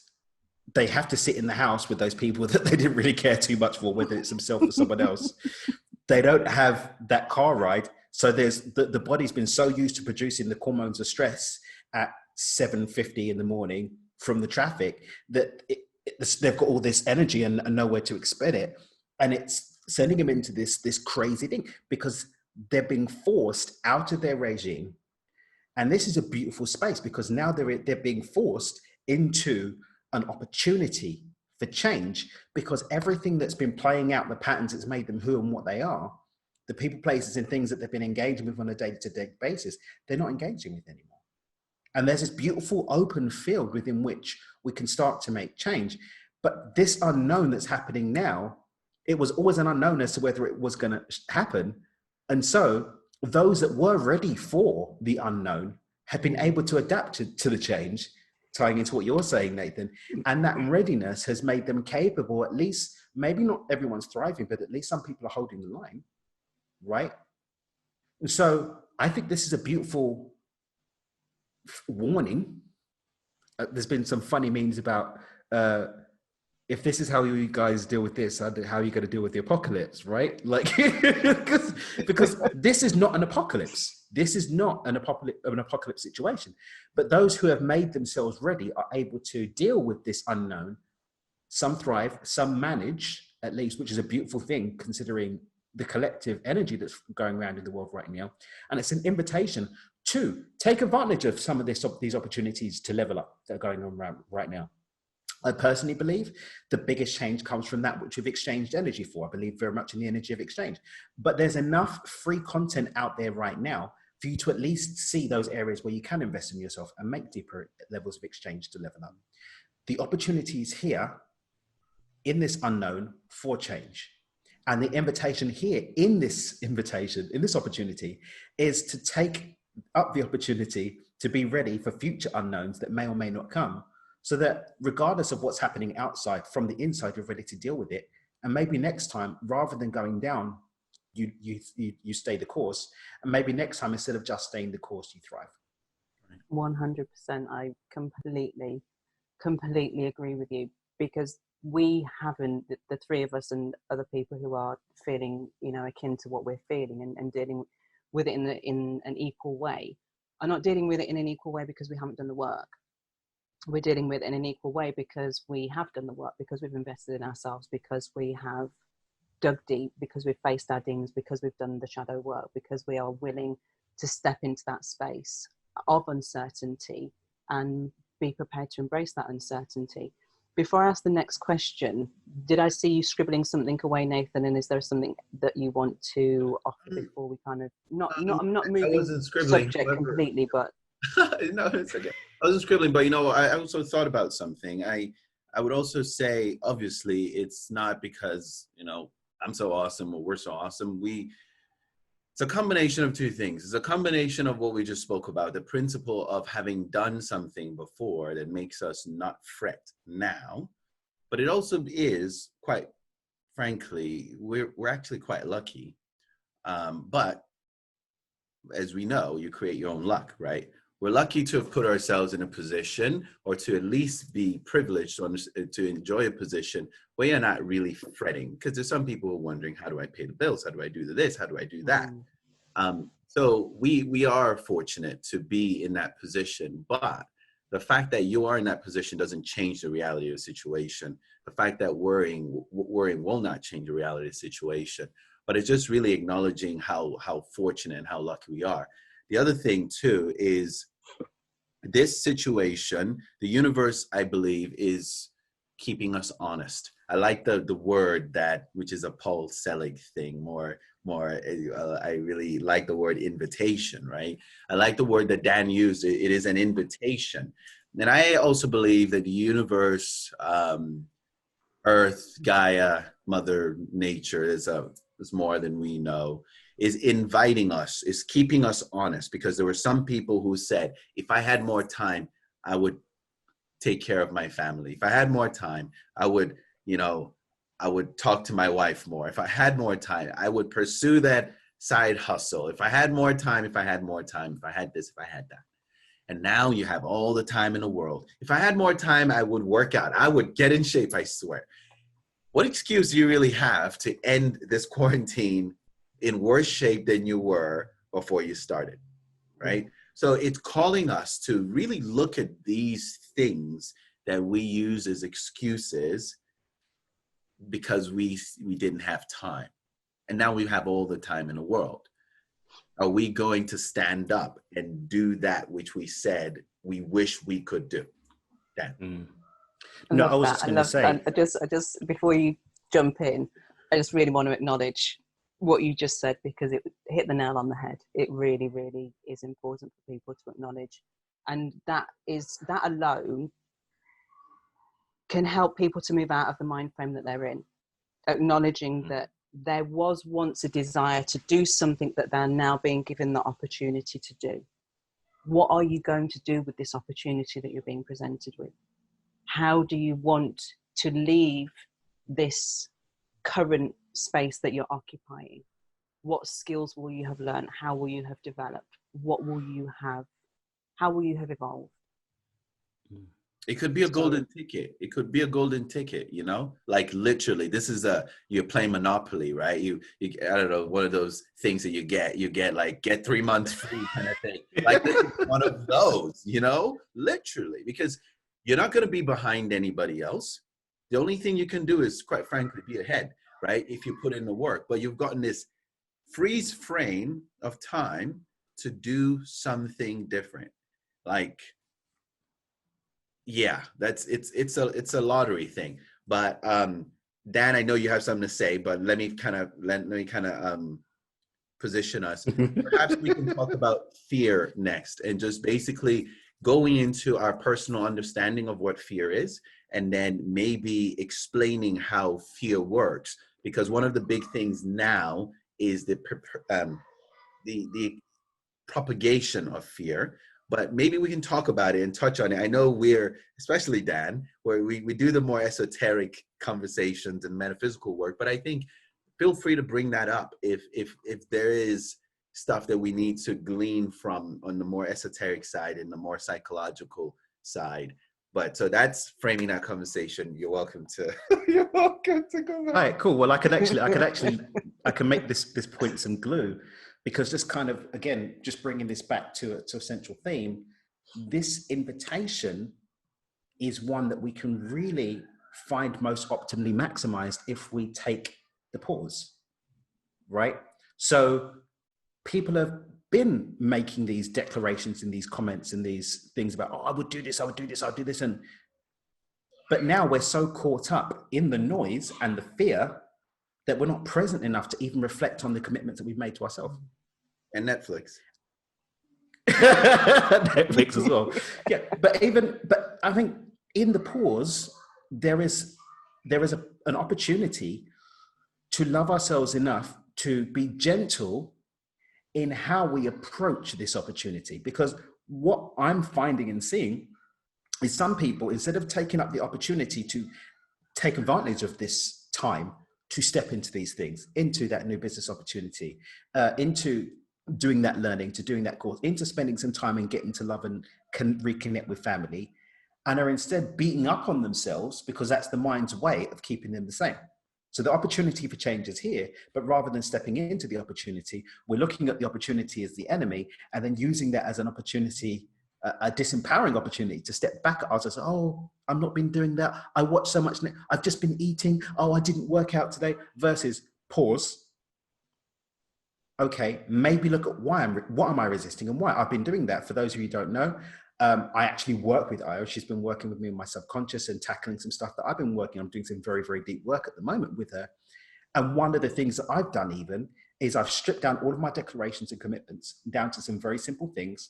They have to sit in the house with those people that they didn't really care too much for, whether it's themselves or someone else. They don't have that car ride. So there's the body's been so used to producing the hormones of stress at 7:50 in the morning from the traffic that they've got all this energy and nowhere to expend it. And it's sending them into this crazy thing because they're being forced out of their regime. And this is a beautiful space because now they're being forced into an opportunity for change, because everything that's been playing out, the patterns that's made them who and what they are, the people, places, and things that they've been engaging with on a day-to-day basis, they're not engaging with anymore. And there's this beautiful open field within which we can start to make change. But this unknown that's happening now, it was always an unknown as to whether it was going to happen. And so those that were ready for the unknown have been able to adapt to the change, tying into what you're saying, Nathan. And that readiness has made them capable, at least, maybe not everyone's thriving, but at least some people are holding the line, right? So I think this is a beautiful warning. There's been some funny memes about, if this is how you guys deal with this, how are you going to deal with the apocalypse, right? Like, because this is not an apocalypse. This is not an apocalypse situation. But those who have made themselves ready are able to deal with this unknown. Some thrive, some manage, at least, which is a beautiful thing considering the collective energy that's going around in the world right now. And it's an invitation to take advantage of some of these opportunities to level up that are going on right now. I personally believe the biggest change comes from that which we've exchanged energy for. I believe very much in the energy of exchange. But there's enough free content out there right now for you to at least see those areas where you can invest in yourself and make deeper levels of exchange to level up. The opportunity is here in this unknown for change. And the invitation here in this opportunity is to take up the opportunity to be ready for future unknowns that may or may not come. So that regardless of what's happening outside, from the inside, you're ready to deal with it. And maybe next time, rather than going down, you stay the course. And maybe next time, instead of just staying the course, you thrive. 100%. I completely agree with you, because we haven't, the three of us and other people who are feeling, akin to what we're feeling and dealing with it in an equal way, are not dealing with it in an equal way because we haven't done the work. We're dealing with it in an equal way because we have done the work, because we've invested in ourselves, because we have dug deep, because we've faced our demons, because we've done the shadow work, because we are willing to step into that space of uncertainty and be prepared to embrace that uncertainty. Before I ask the next question, did I see you scribbling something away, Nathan? And is there something that you want to offer before we kind of I'm not moving subject completely, but no, it's okay. I wasn't scribbling, but I also thought about something. I would also say, obviously, it's not because I'm so awesome or we're so awesome. It's a combination of two things. It's a combination of what we just spoke about, the principle of having done something before that makes us not fret now. But it also is, quite frankly, we're actually quite lucky. But as we know, you create your own luck, right? We're lucky to have put ourselves in a position, or to at least be privileged to enjoy a position where you're not really fretting. Because there's some people who are wondering, how do I pay the bills? How do I do this? How do I do that? So we are fortunate to be in that position. But the fact that you are in that position doesn't change the reality of the situation. The fact that worrying will not change the reality of the situation. But it's just really acknowledging how fortunate and how lucky we are. The other thing, too, is this situation, the universe, I believe, is keeping us honest. I like the word which is a Paul Selig thing more. I really like the word invitation, right? I like the word that Dan used. It is an invitation. And I also believe that the universe Earth, Gaia, Mother Nature is more than we know, is inviting us, is keeping us honest. Because there were some people who said, if I had more time, I would take care of my family. If I had more time, I would, I would talk to my wife more. If I had more time, I would pursue that side hustle. If I had more time, if I had more time, if I had this, if I had that. And now you have all the time in the world. If I had more time, I would work out. I would get in shape, I swear. What excuse do you really have to end this quarantine in worse shape than you were before you started, right? So it's calling us to really look at these things that we use as excuses because we didn't have time. And now we have all the time in the world. Are we going to stand up and do that which we said we wish we could do? Dan. No, I was just going to say. I just before you jump in, I just really want to acknowledge what you just said, because it hit the nail on the head. It really, really is important for people to acknowledge, and that alone can help people to move out of the mind frame that they're in. Acknowledging that there was once a desire to do something that they're now being given the opportunity to do. What are you going to do with this opportunity that you're being presented with? How do you want to leave this current space that you're occupying? What skills will you have learned? How will you have developed? How will you have evolved? It could be a golden ticket. It could be a golden ticket, like literally, this is you're playing Monopoly, right? You I don't know, one of those things that you get like get 3 months free kind of thing. Like this is one of those, literally, because you're not going to be behind anybody else. The only thing you can do is, quite frankly, be ahead, right? If you put in the work, but you've gotten this freeze frame of time to do something different. Like, yeah, it's a lottery thing. But Dan, I know you have something to say, but let me kind of position us. Perhaps we can talk about fear next, and just basically going into our personal understanding of what fear is, and then maybe explaining how fear works. Because one of the big things now is the propagation of fear. But maybe we can talk about it and touch on it. I know we're, especially Dan, where we do the more esoteric conversations and metaphysical work, but I think feel free to bring that up if there is stuff that we need to glean from on the more esoteric side and the more psychological side. But so that's framing that conversation. You're welcome to go back. All right, cool. Well, I can make this point some glue. Because just kind of, again, just bringing this back to a central theme, this invitation is one that we can really find most optimally maximized if we take the pause, right? So people have been making these declarations and these comments and these things about, I would do this, I would do this, I would do this. But now we're so caught up in the noise and the fear that we're not present enough to even reflect on the commitments that we've made to ourselves. And Netflix. Netflix as well. Yeah, but I think in the pause, there is an opportunity to love ourselves enough to be gentle in how we approach this opportunity. Because what I'm finding and seeing is some people, instead of taking up the opportunity to take advantage of this time to step into these things, into that new business opportunity, into doing that learning, to doing that course, into spending some time and getting to love and can reconnect with family, and are instead beating up on themselves because that's the mind's way of keeping them the same. So the opportunity for change is here, but rather than stepping into the opportunity, we're looking at the opportunity as the enemy and then using that as an opportunity, a disempowering opportunity to step back at us and say, oh, I've not been doing that. I watch so much. I've just been eating. Oh, I didn't work out today. Versus pause. Okay, maybe look at what am I resisting and why? I've been doing that. For those of you who don't know, I actually work with Io. She's been working with me in my subconscious and tackling some stuff that I've been working on. I'm doing some very, very deep work at the moment with her. And one of the things that I've done even is I've stripped down all of my declarations and commitments down to some very simple things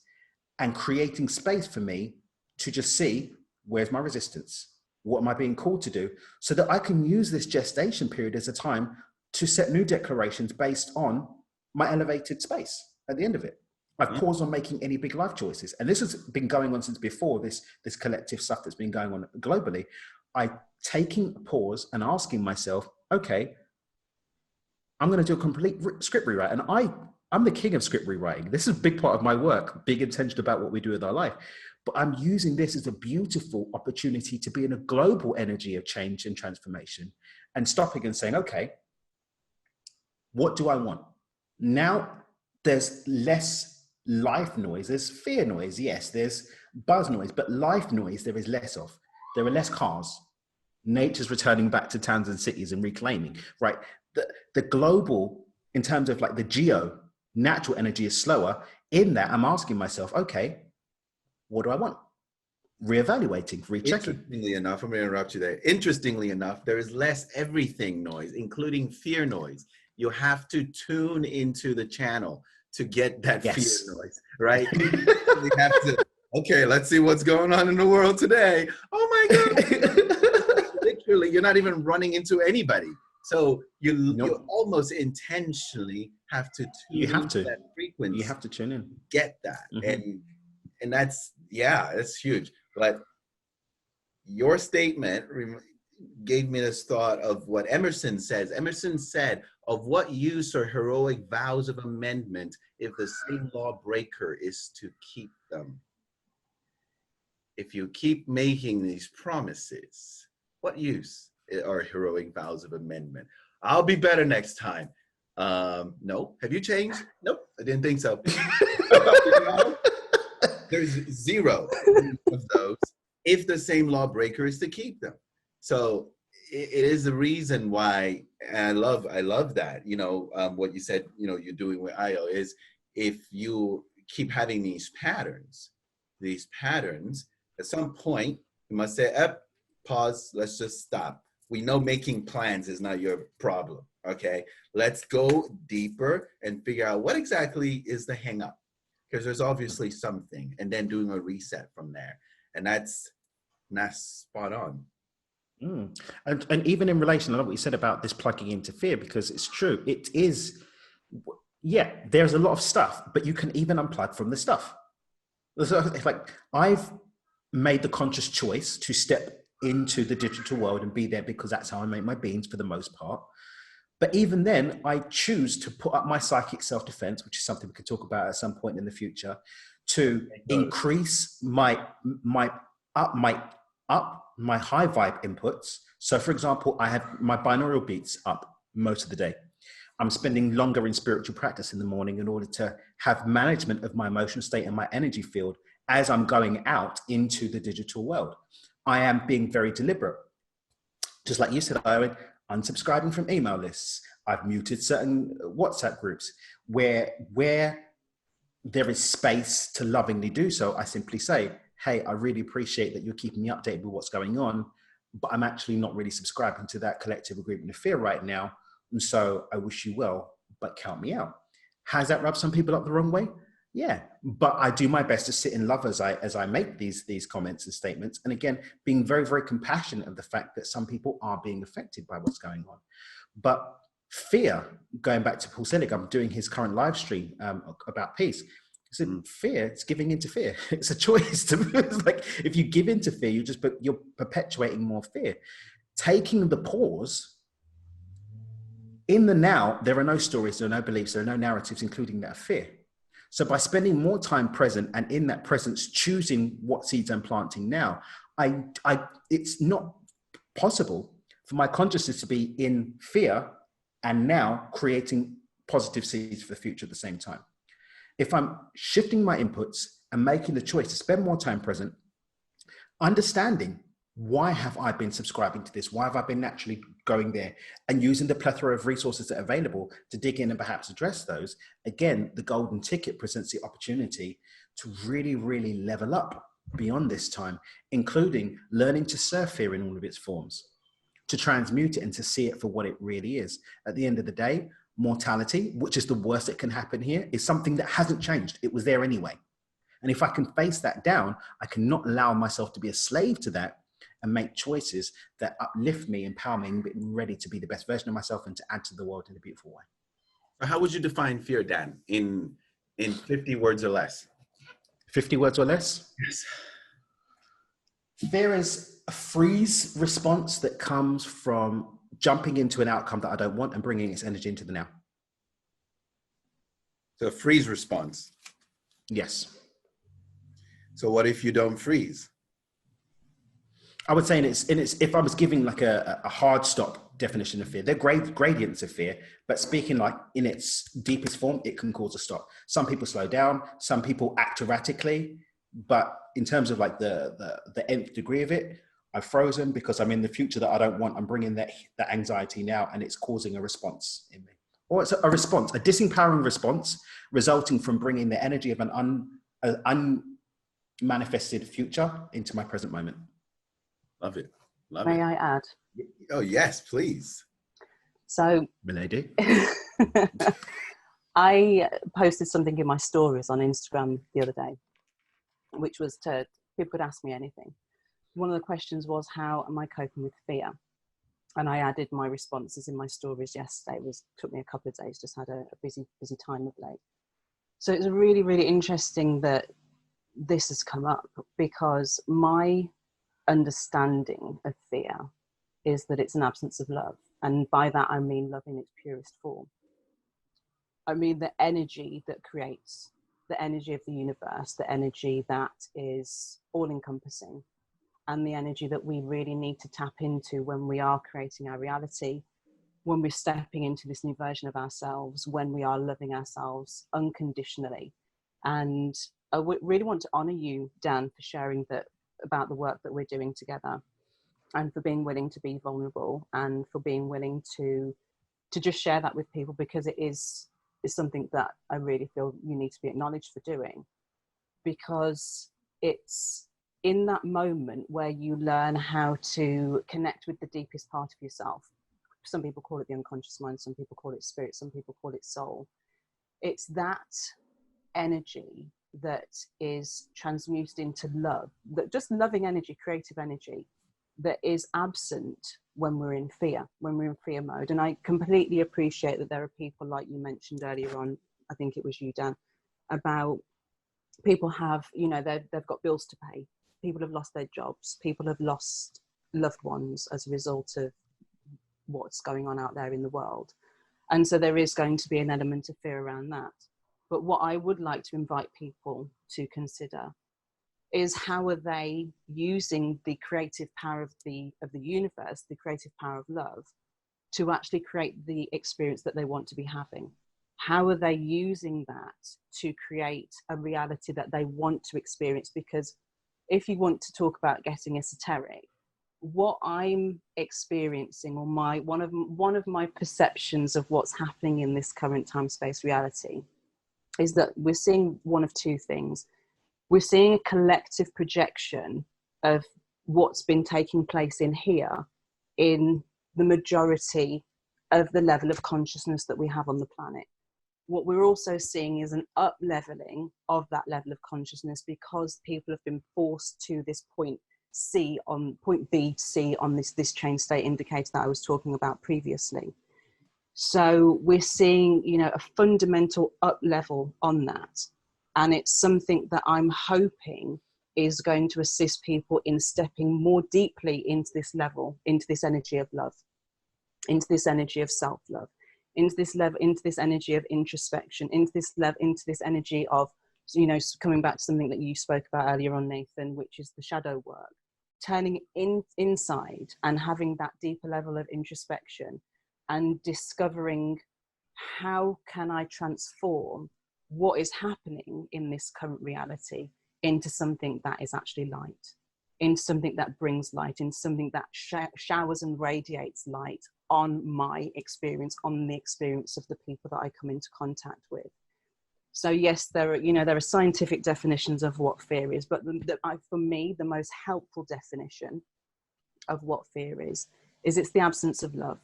and creating space for me to just see, where's my resistance? What am I being called to do? So that I can use this gestation period as a time to set new declarations based on my elevated space at the end of it. I've paused on making any big life choices. And this has been going on since before this collective stuff that's been going on globally. I taking a pause and asking myself, okay, I'm going to do a complete script rewrite. And I'm the king of script rewriting. This is a big part of my work, big intention about what we do with our life. But I'm using this as a beautiful opportunity to be in a global energy of change and transformation, and stopping and saying, okay, what do I want? Now there's less life noise. There's fear noise. Yes, there's buzz noise, but life noise there is less of. There are less cars. Nature's returning back to towns and cities and reclaiming, right? The global, in terms of like the geo, natural energy is slower. In that, I'm asking myself, okay, what do I want? Reevaluating, rechecking. Interestingly enough, I'm going to interrupt you there. Interestingly enough, there is less everything noise, including fear noise. You have to tune into the channel to get that fear noise, right? You have to, okay, let's see what's going on in the world today. Oh my God. Literally, you're not even running into anybody. So you almost intentionally have to tune into that frequency. You have to tune in. Get that. And that's huge. But your statement gave me this thought of what Emerson says. Emerson said, of what use are heroic vows of amendment if the same lawbreaker is to keep them? If you keep making these promises, what use are heroic vows of amendment? I'll be better next time. No. Have you changed? Nope. I didn't think so. There's zero of those if the same lawbreaker is to keep them. So it is the reason why I love that, what you said, you're doing with IO is if you keep having these patterns, at some point you must say, pause, let's just stop. We know making plans is not your problem, okay? Let's go deeper and figure out what exactly is the hang up, because there's obviously something, and then doing a reset from there. And that's spot on. And even in relation, I love what you said about this plugging into fear, because it's true. It is, there's a lot of stuff, but you can even unplug from the stuff. So, like, I've made the conscious choice to step into the digital world and be there because that's how I make my beings for the most part. But even then, I choose to put up my psychic self-defense, which is something we could talk about at some point in the future, to increase my high vibe inputs. So for example, I have my binaural beats up most of the day. I'm spending longer in spiritual practice in the morning in order to have management of my emotional state and my energy field as I'm going out into the digital world. I am being very deliberate. Just like you said, Owen, unsubscribing from email lists. I've muted certain WhatsApp groups where there is space to lovingly do so. I simply say, hey, I really appreciate that you're keeping me updated with what's going on, but I'm actually not really subscribing to that collective agreement of fear right now. And so I wish you well, but count me out. Has that rubbed some people up the wrong way? Yeah, but I do my best to sit in love as I make these comments and statements. And again, being very, very compassionate of the fact that some people are being affected by what's going on. But fear, going back to Paul Selig, I'm doing his current live stream about peace. I said, fear, it's giving into fear. It's a choice. It's like, if you give into fear, you're perpetuating more fear. Taking the pause, in the now, there are no stories, there are no beliefs, there are no narratives, including that of fear. So by spending more time present and in that presence, choosing what seeds I'm planting now, it's not possible for my consciousness to be in fear and now creating positive seeds for the future at the same time. If I'm shifting my inputs and making the choice to spend more time present, understanding why have I been subscribing to this? Why have I been naturally going there? And using the plethora of resources that are available to dig in and perhaps address those. Again, the golden ticket presents the opportunity to really, really level up beyond this time, including learning to surf fear in all of its forms, to transmute it and to see it for what it really is. At the end of the day, mortality, which is the worst that can happen here, is something that hasn't changed. It was there anyway. And if I can face that down, I cannot allow myself to be a slave to that and make choices that uplift me, empower me, and be ready to be the best version of myself and to add to the world in a beautiful way. So how would you define fear, Dan, in 50 words or less? 50 words or less? Yes. Fear is a freeze response that comes from jumping into an outcome that I don't want and bringing its energy into the now. So a freeze response. Yes. So what if you don't freeze? I would say if I was giving like a hard stop definition of fear, they're gradients of fear, but speaking like in its deepest form, it can cause a stop. Some people slow down, some people act erratically, but in terms of like the nth degree of it, I've frozen because I'm in the future that I don't want. I'm bringing that anxiety now, and it's causing a response in me. Or it's a response, a disempowering response resulting from bringing the energy of an unmanifested future into my present moment. Love it. Love May it. I add? Oh, yes, please. So, Milady. I posted something in my stories on Instagram the other day, which was people could ask me anything. One of the questions was, how am I coping with fear? And I added my responses in my stories yesterday. Took me a couple of days, just had a busy time of late. So it's really, really interesting that this has come up, because my understanding of fear is that it's an absence of love. And by that, I mean love in its purest form. I mean the energy that creates, the energy of the universe, the energy that is all-encompassing, and the energy that we really need to tap into when we are creating our reality, when we're stepping into this new version of ourselves, when we are loving ourselves unconditionally. And I really want to honor you, Dan, for sharing that about the work that we're doing together, and for being willing to be vulnerable, and for being willing to just share that with people, because it is something that I really feel you need to be acknowledged for doing, because it's in that moment where you learn how to connect with the deepest part of yourself. Some people call it the unconscious mind, some people call it spirit, some people call it soul. It's that energy that is transmuted into love, that just loving energy, creative energy, that is absent when we're in fear mode. And I completely appreciate that there are people, like you mentioned earlier on, I think it was you, Dan, about people have, they've got bills to pay. People have lost their jobs. People have lost loved ones as a result of what's going on out there in the world. And so there is going to be an element of fear around that. But what I would like to invite people to consider is, how are they using the creative power of the universe, the creative power of love, to actually create the experience that they want to be having? How are they using that to create a reality that they want to experience? Because if you want to talk about getting esoteric, what I'm experiencing, or one of my perceptions of what's happening in this current time-space reality, is that we're seeing one of two things. We're seeing a collective projection of what's been taking place in here, in the majority of the level of consciousness that we have on the planet. What we're also seeing is an up-leveling of that level of consciousness, because people have been forced to this point B, C on this change state indicator that I was talking about previously. So we're seeing, a fundamental up-level on that. And it's something that I'm hoping is going to assist people in stepping more deeply into this level, into this energy of love, into this energy of self-love, into this level, into this energy of introspection, into this energy of, coming back to something that you spoke about earlier on, Nathan, which is the shadow work, turning inside and having that deeper level of introspection, and discovering, how can I transform what is happening in this current reality into something that is actually light, into something that brings light, into something that showers and radiates light on my experience, on the experience of the people that I come into contact with. So yes, there are scientific definitions of what fear is, but for me, the most helpful definition of what fear is it's the absence of love.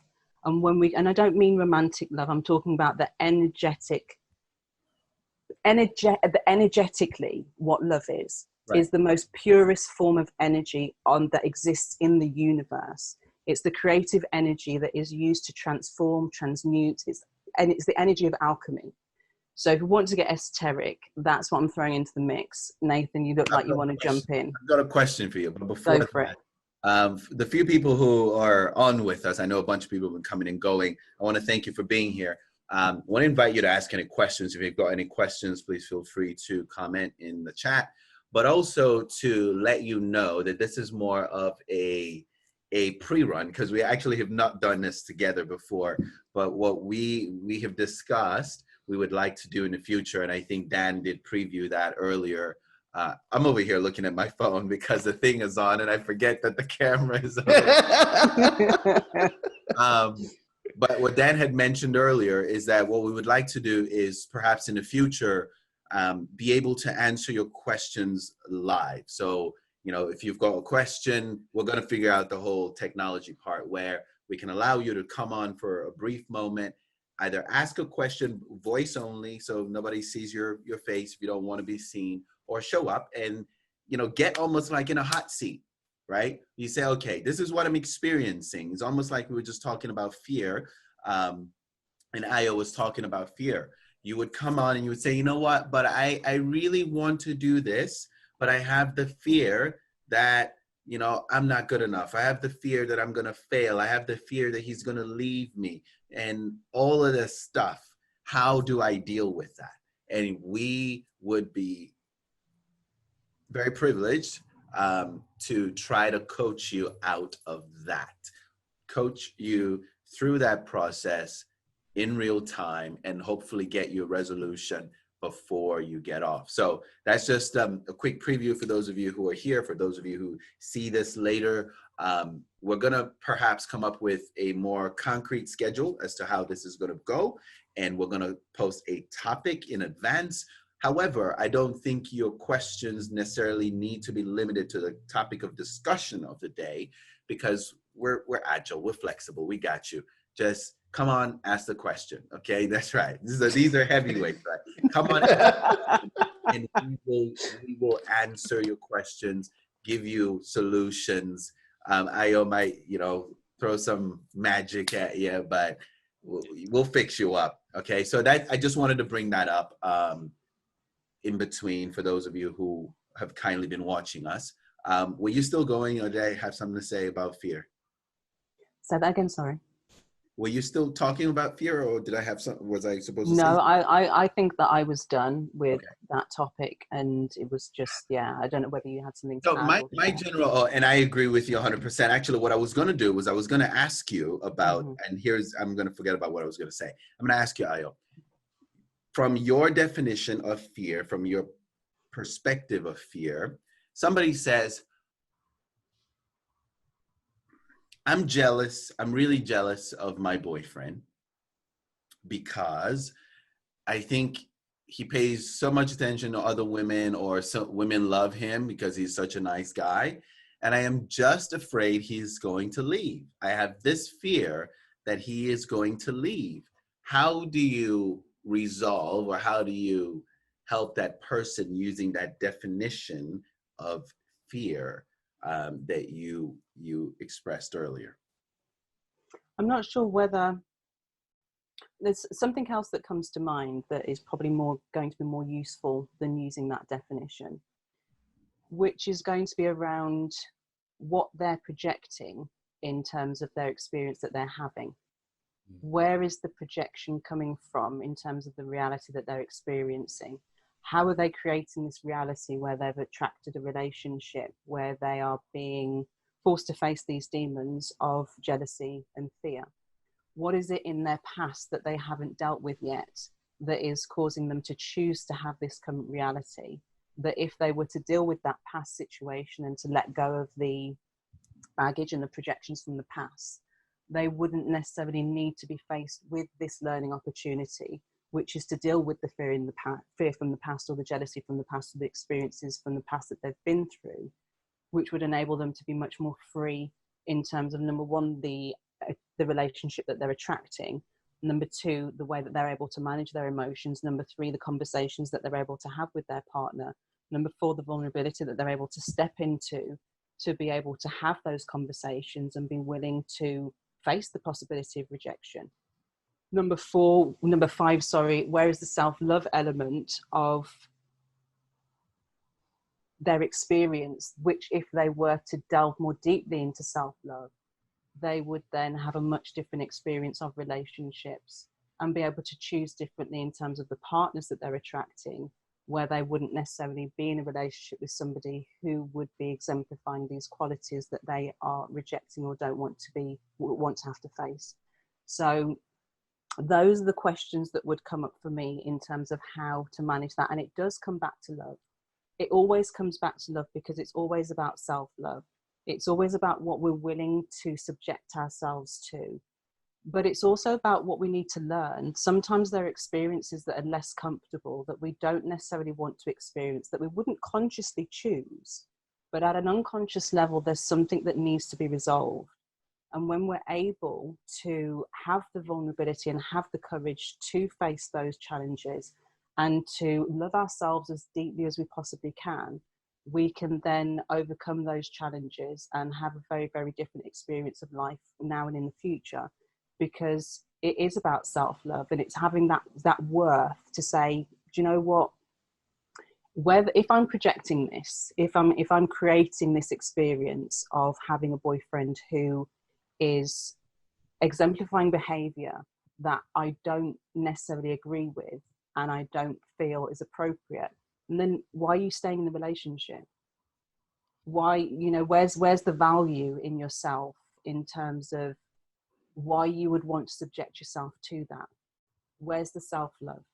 And I don't mean romantic love, I'm talking about the energetically what love is. is the most purest form of energy that exists in the universe. It's the creative energy that is used to transform, transmute. And it's the energy of alchemy. So if you want to get esoteric, that's what I'm throwing into the mix. Nathan, you look like you want to jump in. I've got a question for you, but before Go for that, the few people who are on with us, I know a bunch of people have been coming and going. I want to thank you for being here. I want to invite you to ask any questions. If you've got any questions, please feel free to comment in the chat, but also to let you know that this is more of a pre-run, because we actually have not done this together before, but what we have discussed we would like to do in the future, and I think Dan did preview that earlier. I'm over here looking at my phone because the thing is on and I forget that the camera is on. But what Dan had mentioned earlier is that what we would like to do is perhaps in the future be able to answer your questions live. So, you know, if you've got a question, we're going to figure out the whole technology part where we can allow you to come on for a brief moment, either ask a question voice only, so nobody sees your face if you don't want to be seen, or show up and, you know, get almost like in a hot seat, right? You say, okay, this is what I'm experiencing. It's almost like we were just talking about fear, and Ayo was talking about fear. You would come on and you would say, you know what, but I really want to do this, but I have the fear that, you know, I'm not good enough. I have the fear that I'm going to fail. I have the fear that he's going to leave me and all of this stuff. How do I deal with that? And we would be very privileged to try to coach you out of that, coach you through that process in real time, and hopefully get you a resolution before you get off. So that's just a quick preview for those of you who are here. For those of you who see this later, we're gonna perhaps come up with a more concrete schedule as to how this is gonna go, and we're gonna post a topic in advance. However, I don't think your questions necessarily need to be limited to the topic of discussion of the day, because we're agile, we're flexible, we got you. Just come on, ask the question. Okay, that's right. These are heavyweights, right? Come on, and we will answer your questions, give you solutions. I might, you know, throw some magic at you, but we'll fix you up. Okay, so that I just wanted to bring that up in between for those of you who have kindly been watching us. Were you still going, or did I have something to say about fear? Say that again, sorry. Were you still talking about fear, or did I have something? Was I supposed to say? No, I think that I was done with that topic, and it was just, yeah, I don't know whether you had something to add. So my general, and I agree with you 100%. Actually, what I was going to do was I was going to ask you about, and I'm going to forget about what I was going to say. I'm going to ask you, Ayo, from your definition of fear, from your perspective of fear, somebody says, I'm jealous. I'm really jealous of my boyfriend because I think he pays so much attention to other women, or some women love him because he's such a nice guy. And I am just afraid he's going to leave. I have this fear that he is going to leave. How do you resolve, or how do you help that person using that definition of fear that you expressed earlier? I'm not sure whether there's something else that comes to mind that is probably going to be more useful than using that definition, which is going to be around what they're projecting in terms of their experience that they're having. Where is the projection coming from in terms of the reality that they're experiencing? How are they creating this reality where they've attracted a relationship where they are being forced to face these demons of jealousy and fear? What is it in their past that they haven't dealt with yet that is causing them to choose to have this current reality? That if they were to deal with that past situation and to let go of the baggage and the projections from the past, they wouldn't necessarily need to be faced with this learning opportunity, which is to deal with the fear in the fear from the past, or the jealousy from the past, or the experiences from the past that they've been through, which would enable them to be much more free in terms of, number one, the relationship that they're attracting, number two, the way that they're able to manage their emotions, number three, the conversations that they're able to have with their partner, Number 4, the vulnerability that they're able to step into, to be able to have those conversations and be willing to face the possibility of rejection. Number 5, sorry, where is the self-love element of their experience, which if they were to delve more deeply into self-love, they would then have a much different experience of relationships and be able to choose differently in terms of the partners that they're attracting, where they wouldn't necessarily be in a relationship with somebody who would be exemplifying these qualities that they are rejecting or don't want to have to face. So those are the questions that would come up for me in terms of how to manage that. And it does come back to love. It always comes back to love, because it's always about self-love. It's always about what we're willing to subject ourselves to. But it's also about what we need to learn. Sometimes there are experiences that are less comfortable, that we don't necessarily want to experience, that we wouldn't consciously choose. But at an unconscious level, there's something that needs to be resolved. And when we're able to have the vulnerability and have the courage to face those challenges and to love ourselves as deeply as we possibly can, we can then overcome those challenges and have a very, very different experience of life now and in the future, because it is about self-love, and it's having that worth to say, do you know what? Whether, if I'm projecting this, if I'm creating this experience of having a boyfriend who is exemplifying behavior that I don't necessarily agree with and I don't feel is appropriate, and then why are you staying in the relationship? Why, where's the value in yourself in terms of why you would want to subject yourself to that? Where's the self-love?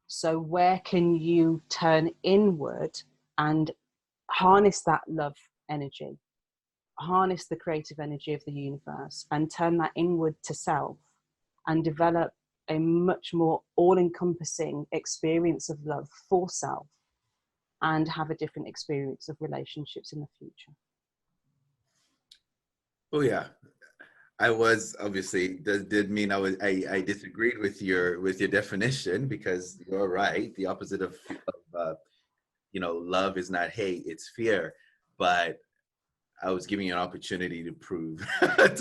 So where can you turn inward and harness that love energy, harness the creative energy of the universe, and turn that inward to self and develop a much more all-encompassing experience of love for self, and have a different experience of relationships in the future? Oh yeah, I was obviously did mean I disagreed with your definition, because you're right. The opposite of love is not hate, it's fear. But I was giving you an opportunity to prove and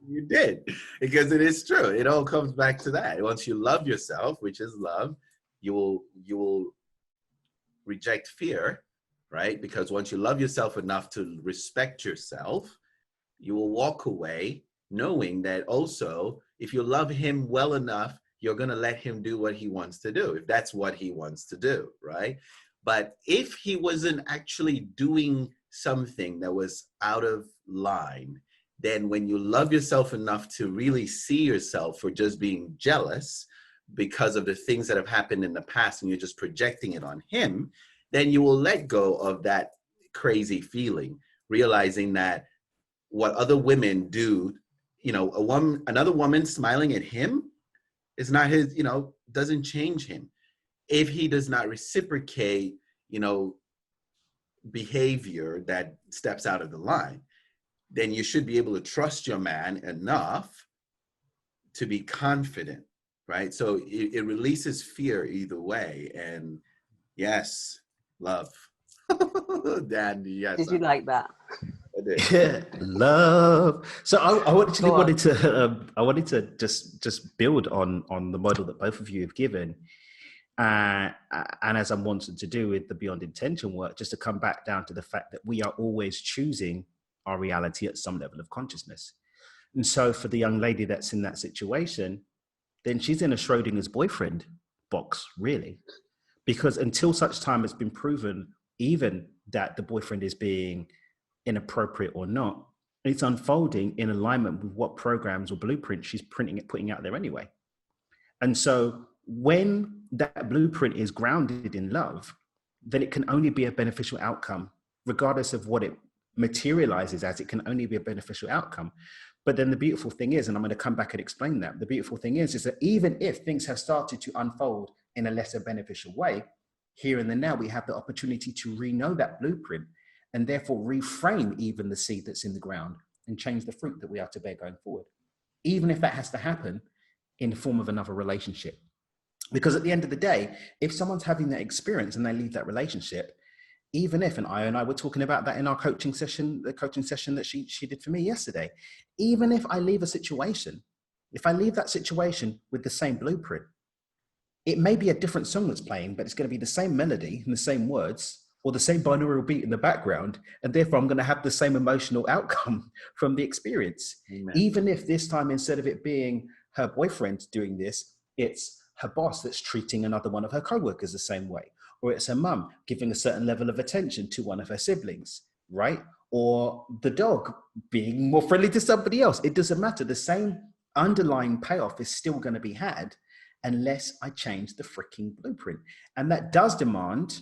you did, because it is true. It all comes back to that. Once you love yourself, which is love, you will reject fear, right? Because once you love yourself enough to respect yourself, you will walk away knowing that also, if you love him well enough, you're going to let him do what he wants to do, if that's what he wants to do, right? But if he wasn't actually doing something that was out of line, then when you love yourself enough to really see yourself for just being jealous because of the things that have happened in the past, and you're just projecting it on him, then you will let go of that crazy feeling, realizing that what other women do, another woman smiling at him is not his, doesn't change him. If he does not reciprocate, behavior that steps out of the line, then you should be able to trust your man enough to be confident, right? So it releases fear either way. And yes, love. Dan, yes. Did you like that? I did. Yeah, love. So I actually Go on. wanted to just build on the model that both of you have given, and as I'm wanting to do with the Beyond Intention work, just to come back down to the fact that we are always choosing our reality at some level of consciousness. And so for the young lady that's in that situation, then she's in a Schrodinger's boyfriend box, really, because until such time it's been proven, even that the boyfriend is being inappropriate or not, it's unfolding in alignment with what programs or blueprints she's putting out there anyway. And so when that blueprint is grounded in love, then it can only be a beneficial outcome, regardless of what it materializes as. It can only be a beneficial outcome. But then the beautiful thing is, and I'm going to come back and explain that, the beautiful thing is that even if things have started to unfold in a lesser beneficial way, here and now we have the opportunity to re-know that blueprint, and therefore reframe even the seed that's in the ground and change the fruit that we are to bear going forward, even if that has to happen in the form of another relationship. Because at the end of the day, if someone's having that experience and they leave that relationship, even if, and I were talking about that in our coaching session, the coaching session that she did for me yesterday, even if I leave a situation, if I leave that situation with the same blueprint, it may be a different song that's playing, but it's going to be the same melody and the same words or the same binaural beat in the background. And therefore I'm going to have the same emotional outcome from the experience. Amen. Even if this time, instead of it being her boyfriend doing this, it's her boss that's treating another one of her coworkers the same way, or it's her mum giving a certain level of attention to one of her siblings, right? Or the dog being more friendly to somebody else. It doesn't matter. The same underlying payoff is still going to be had unless I change the freaking blueprint. And that does demand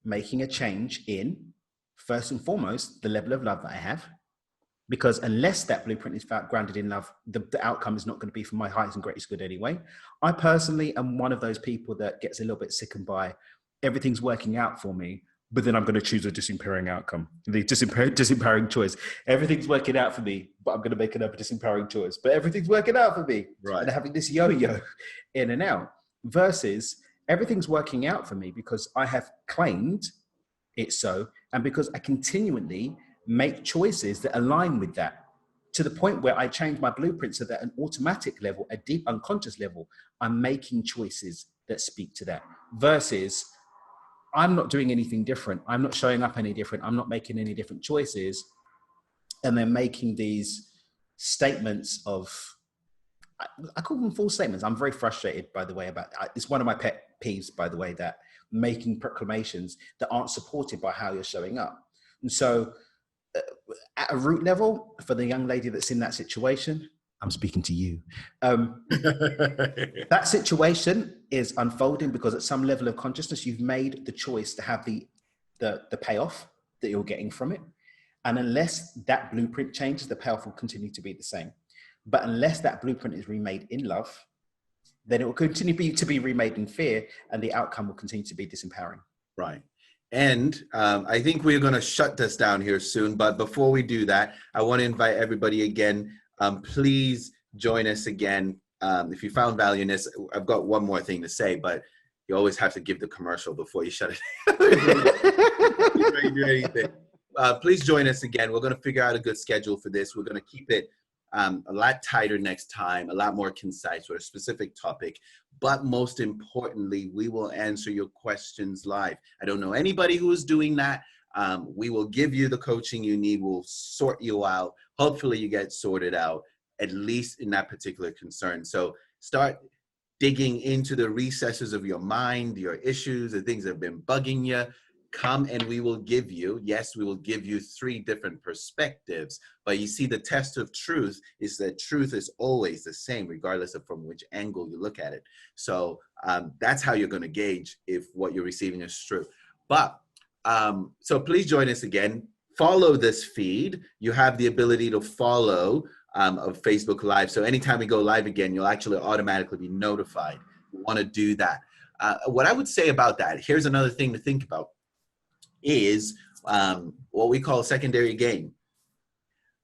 making a change in, first and foremost, the level of love that I have. Because unless that blueprint is grounded in love, the outcome is not going to be for my highest and greatest good anyway. I personally am one of those people that gets a little bit sickened by everything's working out for me, but then I'm going to choose a disempowering outcome, the disempowering choice. Everything's working out for me, but I'm going to make another disempowering choice. But everything's working out for me. Right. And having this yo-yo in and out versus everything's working out for me because I have claimed it so, and because I continually make choices that align with that, to the point where I change my blueprint so that at an automatic level, a deep unconscious level, I'm making choices that speak to that, versus I'm not doing anything different. I'm not showing up any different. I'm not making any different choices. And then making these statements of, I call them false statements. I'm very frustrated, by the way, about it's one of my pet peeves, by the way, that making proclamations that aren't supported by how you're showing up. And so at a root level, for the young lady that's in that situation, I'm speaking to you. That situation is unfolding because at some level of consciousness, you've made the choice to have the payoff that you're getting from it. And unless that blueprint changes, the payoff will continue to be the same. But unless that blueprint is remade in love, then it will continue to be remade in fear, and the outcome will continue to be disempowering. Right. And I think we're going to shut this down here soon. But before we do that, I want to invite everybody again. Please join us again. If you found value in this, I've got one more thing to say, but you always have to give the commercial before you shut it before you do anything. Please join us again. We're going to figure out a good schedule for this. We're going to keep it a lot tighter next time, a lot more concise with a specific topic. But most importantly, we will answer your questions live. I don't know anybody who is doing that. We will give you the coaching you need. We'll sort you out. Hopefully you get sorted out, at least in that particular concern. So start digging into the recesses of your mind, your issues, the things that have been bugging you. Come and we will give you, yes, we will give you 3 different perspectives. But you see, the test of truth is that truth is always the same, regardless of from which angle you look at it. So that's how you're going to gauge if what you're receiving is true. But so please join us again. Follow this feed. You have the ability to follow of Facebook Live. So anytime we go live again, you'll actually automatically be notified. You want to do that. What I would say about that, here's another thing to think about, is what we call secondary gain.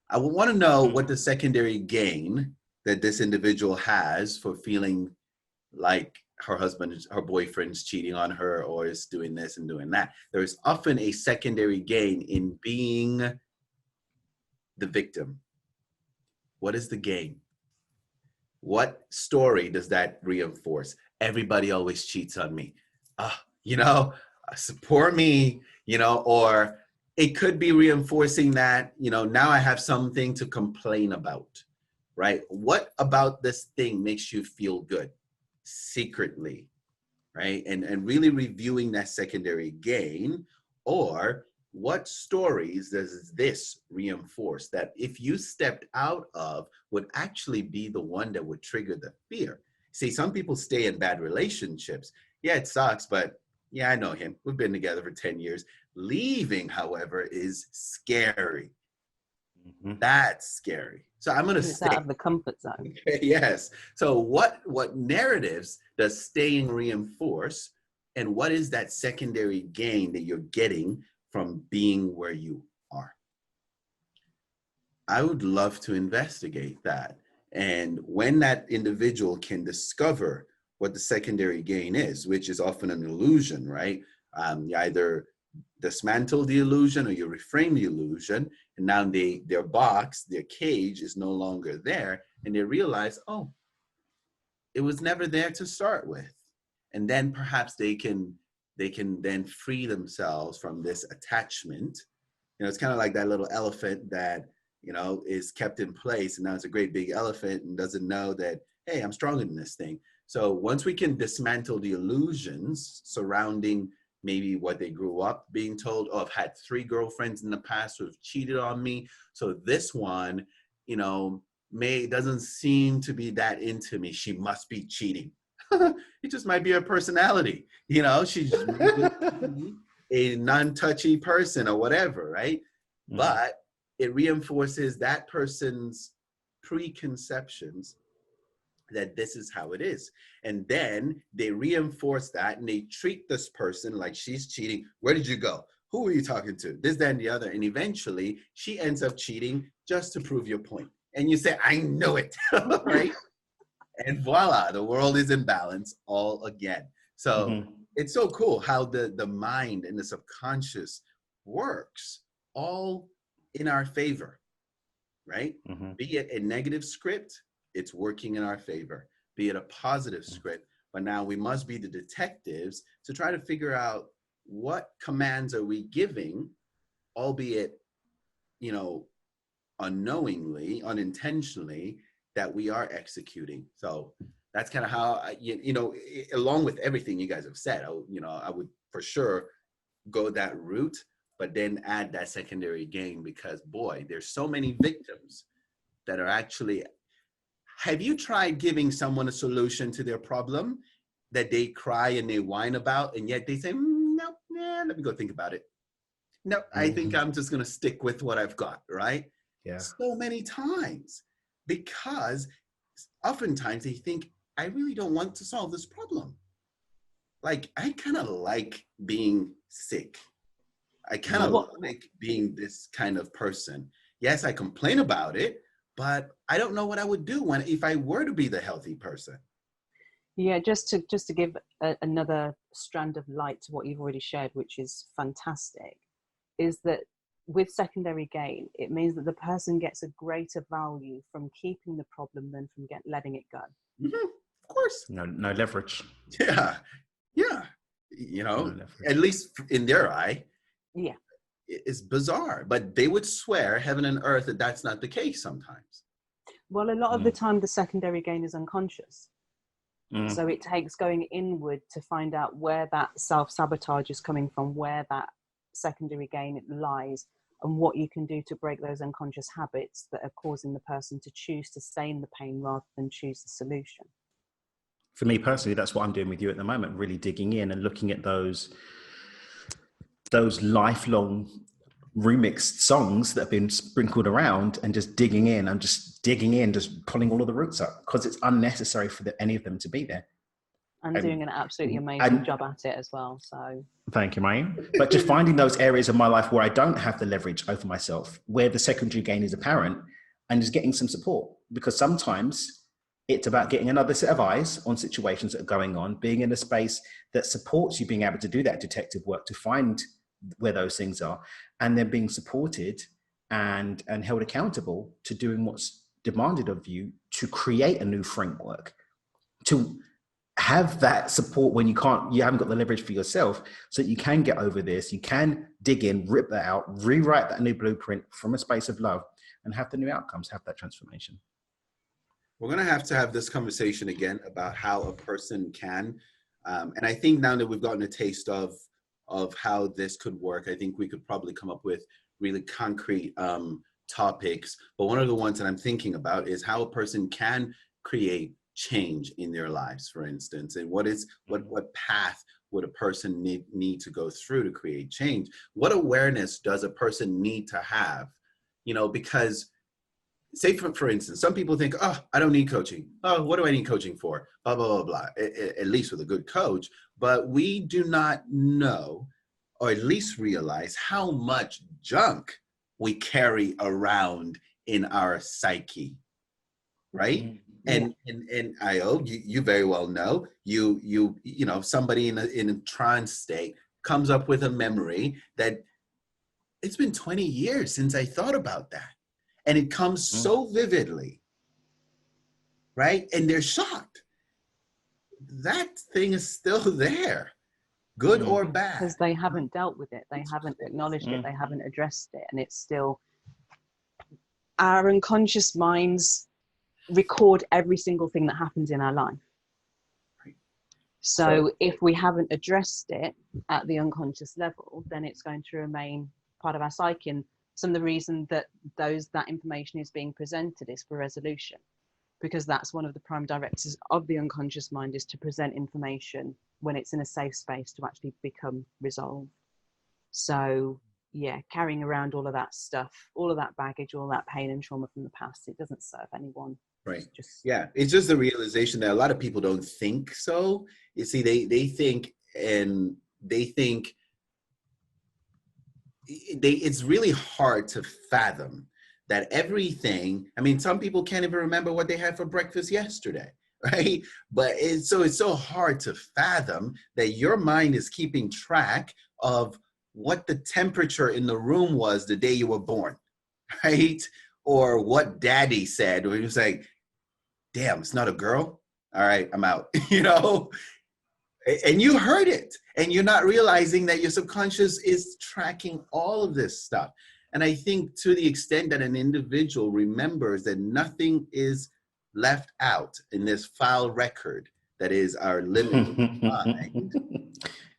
I would want to know what the secondary gain that this individual has for feeling like her boyfriend's cheating on her or is doing this and doing that. There is often a secondary gain in being the victim. What is the gain? What story does that reinforce? Everybody always cheats on me. Support me, or it could be reinforcing that, now I have something to complain about, right? What about this thing makes you feel good secretly, right? And really reviewing that secondary gain, or what stories does this reinforce that if you stepped out of would actually be the one that would trigger the fear? See, some people stay in bad relationships. Yeah, it sucks, but yeah, I know him. We've been together for 10 years. Leaving, however, is scary. Mm-hmm. That's scary. So I'm going to stay out of the comfort zone. Yes. So what narratives does staying reinforce, and what is that secondary gain that you're getting from being where you are? I would love to investigate that. And when that individual can discover what the secondary gain is, which is often an illusion, right? You either dismantle the illusion or you reframe the illusion, and now their box, their cage is no longer there, and they realize, oh, it was never there to start with. And then perhaps they can then free themselves from this attachment. You know, it's kind of like that little elephant that, you know, is kept in place, and now it's a great big elephant and doesn't know that, hey, I'm stronger than this thing. So once we can dismantle the illusions surrounding maybe what they grew up being told, oh, I've had 3 girlfriends in the past who have cheated on me, so this one, you know, doesn't seem to be that into me. She must be cheating. It just might be her personality. You know, she's a non-touchy person or whatever, right? Mm. But it reinforces that person's preconceptions that this is how it is. And then they reinforce that and they treat this person like she's cheating. Where did you go? Who are you talking to? This, that, and the other. And eventually she ends up cheating just to prove your point. And you say, I know it, right? And voila, the world is in balance all again. So it's so cool how the mind and the subconscious works all in our favor, right? Be it a negative script, it's working in our favor. Be it a positive script, but now we must be the detectives to try to figure out what commands are we giving, albeit, you know, unknowingly, unintentionally, that we are executing. So that's kind of how, you know, along with everything you guys have said, you know, I would for sure go that route, but then add that secondary gain, because boy, there's so many victims that are actually, have you tried giving someone a solution to their problem that they cry and they whine about, and yet they say, no, let me go think about it. No, I think I'm just going to stick with what I've got, right? Yeah. So many times, because oftentimes they think, I really don't want to solve this problem. Like, I kind of like being sick. I kind of like being this kind of person. Yes, I complain about it, but I don't know what I would do if I were to be the healthy person. Yeah, just to give another strand of light to what you've already shared, which is fantastic, is that with secondary gain, it means that the person gets a greater value from keeping the problem than from letting it go. Of course. No leverage. Yeah. You know, at least in their eye. Yeah. It's bizarre, but they would swear heaven and earth that that's not the case sometimes. Well, a lot of the time the secondary gain is unconscious. So it takes going inward to find out where that self-sabotage is coming from, where that secondary gain lies, and what you can do to break those unconscious habits that are causing the person to choose to stay in the pain rather than choose the solution. For me personally, that's what I'm doing with you at the moment, really digging in and looking at those lifelong remixed songs that have been sprinkled around and just digging in. I'm just digging in, just pulling all of the roots up, because it's unnecessary for any of them to be there. And doing an absolutely amazing job at it as well. So thank you, Maya. But just finding those areas of my life where I don't have the leverage over myself, where the secondary gain is apparent, and just getting some support. Because sometimes it's about getting another set of eyes on situations that are going on, being in a space that supports you being able to do that detective work to find where those things are, and then being supported and held accountable to doing what's demanded of you to create a new framework, to have that support when you haven't got the leverage for yourself, so that you can get over this, you can dig in, rip that out, rewrite that new blueprint from a space of love, and have the new outcomes, have that transformation. We're going to have this conversation again about how a person can, and I think now that we've gotten a taste of how this could work, I think we could probably come up with really concrete topics. But one of the ones that I'm thinking about is how a person can create change in their lives, for instance, and what path would a person need to go through to create change? What awareness does a person need to have? You know, because say for instance, some people think, oh, I don't need coaching. Oh, what do I need coaching for? Blah, blah, blah, blah. At least with a good coach. But we do not know, or at least realize, how much junk we carry around in our psyche, right? And Io, you very well know, you know, somebody in a trance state comes up with a memory that it's been 20 years since I thought about that. And it comes so vividly, right? And they're shocked. That thing is still there, good or bad. Because they haven't dealt with it. They haven't acknowledged it. They haven't addressed it. And it's still, our unconscious minds record every single thing that happens in our life. So if we haven't addressed it at the unconscious level, then it's going to remain part of our psyche. And some of the reason that that information is being presented is for resolution, because that's one of the prime directives of the unconscious mind, is to present information when it's in a safe space to actually become resolved. So yeah, carrying around all of that stuff, all of that baggage, all that pain and trauma from the past, it doesn't serve anyone. Right. It's just the realization that a lot of people don't think so. You see, they think it's really hard to fathom that everything. I mean, some people can't even remember what they had for breakfast yesterday, right? But it's so hard to fathom that your mind is keeping track of what the temperature in the room was the day you were born, right? Or what daddy said, where he was like, damn, it's not a girl. All right, I'm out, you know? And you heard it, and you're not realizing that your subconscious is tracking all of this stuff. And I think to the extent that an individual remembers that nothing is left out in this file record that is our limited mind,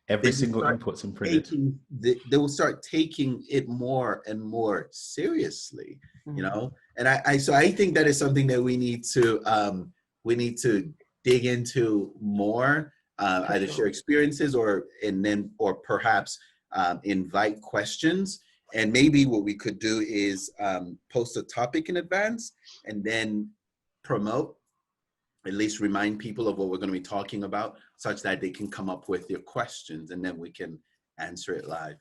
every single input's imprinted. They will start taking it more and more seriously, you know? And so I think that is something that we need to dig into more, either share experiences or perhaps invite questions. And maybe what we could do is post a topic in advance and then promote, at least remind people of what we're going to be talking about, such that they can come up with their questions and then we can answer it live.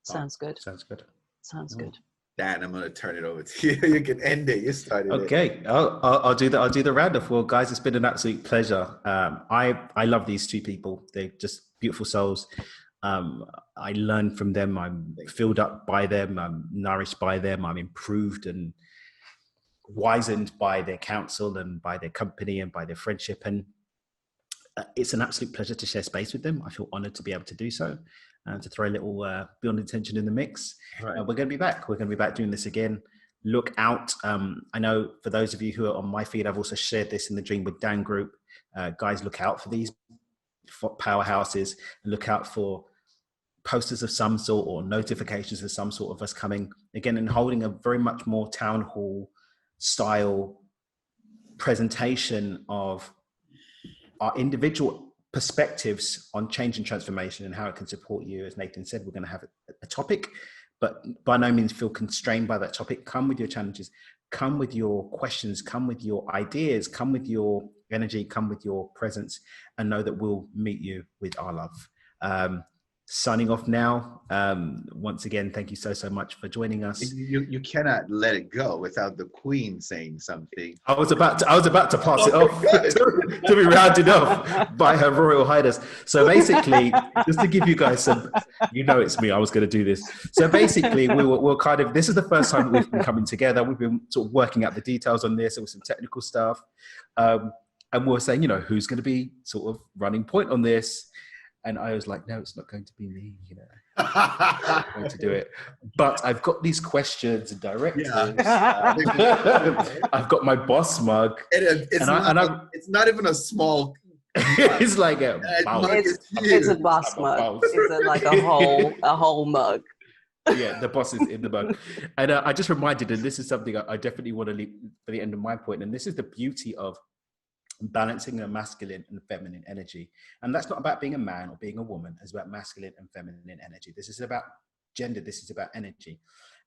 Sounds good. Sounds good. Sounds good. Dan, I'm going to turn it over to you. You can end it. You started it. Okay, I'll do that. I'll do the roundup. Well, guys, it's been an absolute pleasure. I love these two people. They're just beautiful souls. I learn from them. I'm filled up by them. I'm nourished by them. I'm improved and wizened by their counsel and by their company and by their friendship. And it's an absolute pleasure to share space with them. I feel honored to be able to do so and to throw a little Beyond Intention in the mix. Right. We're going to be back. We're going to be back doing this again. Look out. I know for those of you who are on my feed, I've also shared this in the Dream with Dan group. Guys, look out for these powerhouses and look out for posters of some sort or notifications of some sort of us coming again and holding a very much more town hall style presentation of our individual perspectives on change and transformation and how it can support you. As Nathan said, we're going to have a topic, but by no means feel constrained by that topic. Come with your challenges, come with your questions, come with your ideas, come with your energy, come with your presence, and know that we'll meet you with our love. Signing off now. Once again, thank you so much for joining us. You cannot let it go without the Queen saying something. I was about to pass it off to be rounded off by Her Royal Highness. So basically, just to give you guys some, you know, it's me. I was going to do this. So basically, we're kind of, this is the first time we've been coming together. We've been sort of working out the details on this. There was some technical stuff, and we were saying, you know, who's going to be sort of running point on this. And I was like, no, it's not going to be me, you know. I'm going to do it. But I've got these questions and directives. Yeah. I've got my boss mug. It's not even a small it's like a it's a boss mug. It's like a whole mug. Yeah, the boss is in the mug. And I just reminded, and this is something I definitely want to leave for the end of my point, and this is the beauty of balancing a masculine and feminine energy. And that's not about being a man or being a woman. It's about masculine and feminine energy. This is about gender. This is about energy.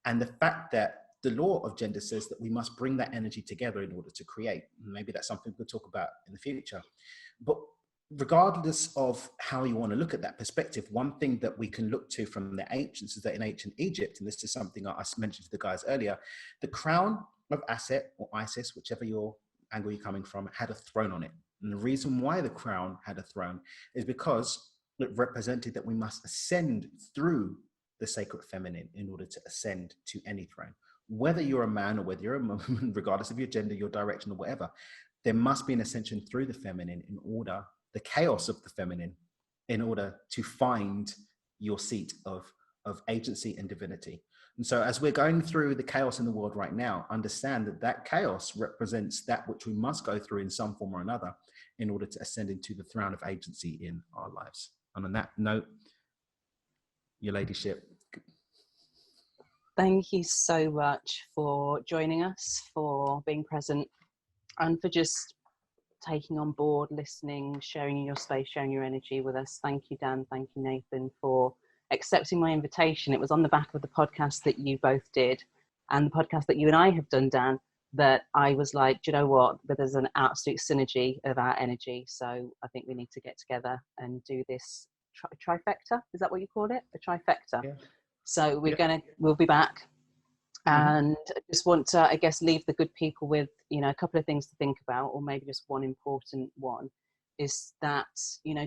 And the fact that the law of gender says that we must bring that energy together in order to create. Maybe that's something we'll talk about in the future. But regardless of how you want to look at that perspective, one thing that we can look to from the ancients is that in ancient Egypt, and this is something I mentioned to the guys earlier, the crown of Aset or Isis, whichever your angle you're coming from, had a throne on it. And the reason why the crown had a throne is because it represented that we must ascend through the sacred feminine in order to ascend to any throne. Whether you're a man or whether you're a woman, regardless of your gender, your direction, or whatever, there must be an ascension through the feminine in order, the chaos of the feminine, in order to find your seat of agency and divinity. And so as we're going through the chaos in the world right now, understand that that chaos represents that which we must go through in some form or another in order to ascend into the throne of agency in our lives. And on that note, your ladyship. Thank you so much for joining us, for being present, and for just taking on board, listening, sharing your space, sharing your energy with us. Thank you, Dan. Thank you, Nathan, for accepting my invitation. It was on the back of the podcast that you both did and the podcast that you and I have done, Dan, that I was like, do you know what? But there's an absolute synergy of our energy. So I think we need to get together and do this trifecta. Is that what you call it? A trifecta. Yeah. So we'll be back. And I just want to, I guess, leave the good people with, a couple of things to think about, or maybe just one important one, is that,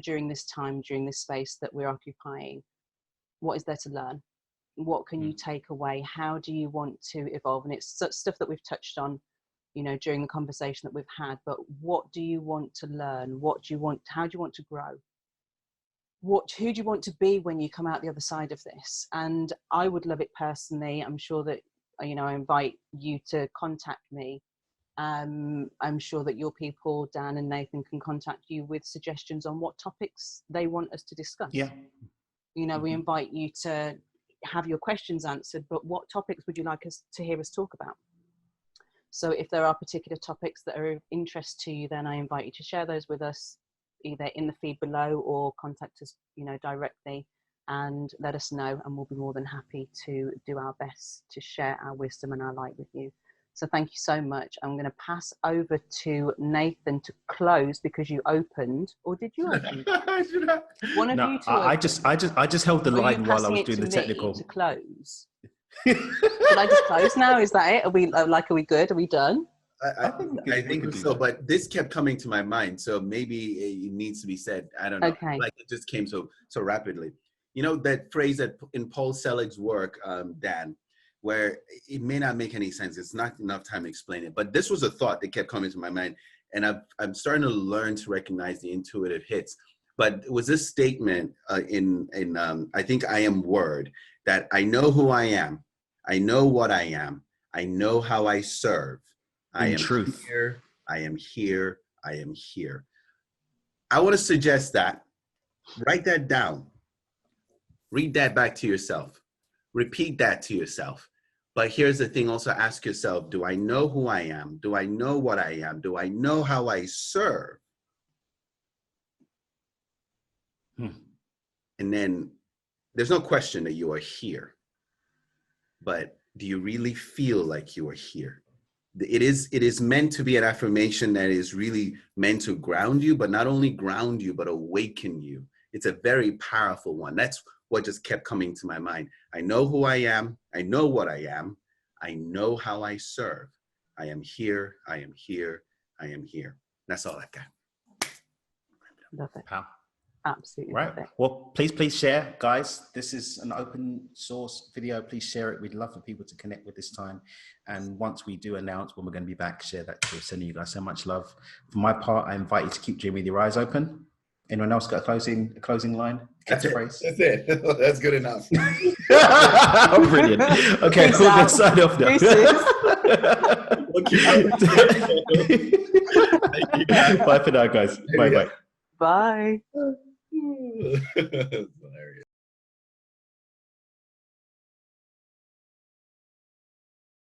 during this time, during this space that we're occupying, what is there to learn? What can you take away? How do you want to evolve? And it's stuff that we've touched on, during the conversation that we've had, but what do you want to learn? How do you want to grow? Who do you want to be when you come out the other side of this? And I would love it personally. I'm sure that, I invite you to contact me. I'm sure that your people, Dan and Nathan, can contact you with suggestions on what topics they want us to discuss. Yeah. We invite you to have your questions answered, but what topics would you like us to hear us talk about? So if there are particular topics that are of interest to you, then I invite you to share those with us, either in the feed below or contact us, directly, and let us know, and we'll be more than happy to do our best to share our wisdom and our light with you. So thank you so much. I'm going to pass over to Nathan to close, because you opened, or did you open? One of you two. I just held the line while I was doing the technical. To close. Should I just close now? Is that it? Are we good? Are we done? I think so, but this kept coming to my mind, so maybe it needs to be said. I don't know. Okay. Like it just came so rapidly. That phrase that in Paul Selig's work, Dan, where it may not make any sense. It's not enough time to explain it, but this was a thought that kept coming to my mind, and I'm starting to learn to recognize the intuitive hits. But it was this statement in I think I Am Word, that I know who I am, I know what I am, I know how I serve. I am truth. Here, I am here, I am here. I want to suggest that, write that down. Read that back to yourself. Repeat that to yourself. But here's the thing, also ask yourself, do I know who I am? Do I know what I am? Do I know how I serve? And then there's no question that you are here. But do you really feel like you are here? It is meant to be an affirmation that is really meant to ground you, but not only ground you, but awaken you. It's a very powerful one. That's what just kept coming to my mind. I know who I am. I know what I am. I know how I serve. I am here. I am here. I am here. That's all I got. Love it. Wow. Absolutely. Right. Well, please share, guys. This is an open source video. Please share it. We'd love for people to connect with this time. And once we do announce when we're going to be back, share that too. Sending you guys so much love. For my part, I invite you to keep dreaming with your eyes open. Anyone else got a closing line? Catchphrase? That's it. That's good enough. Brilliant. Okay, we're going to sign off now. Bye for now, guys. Bye. Bye.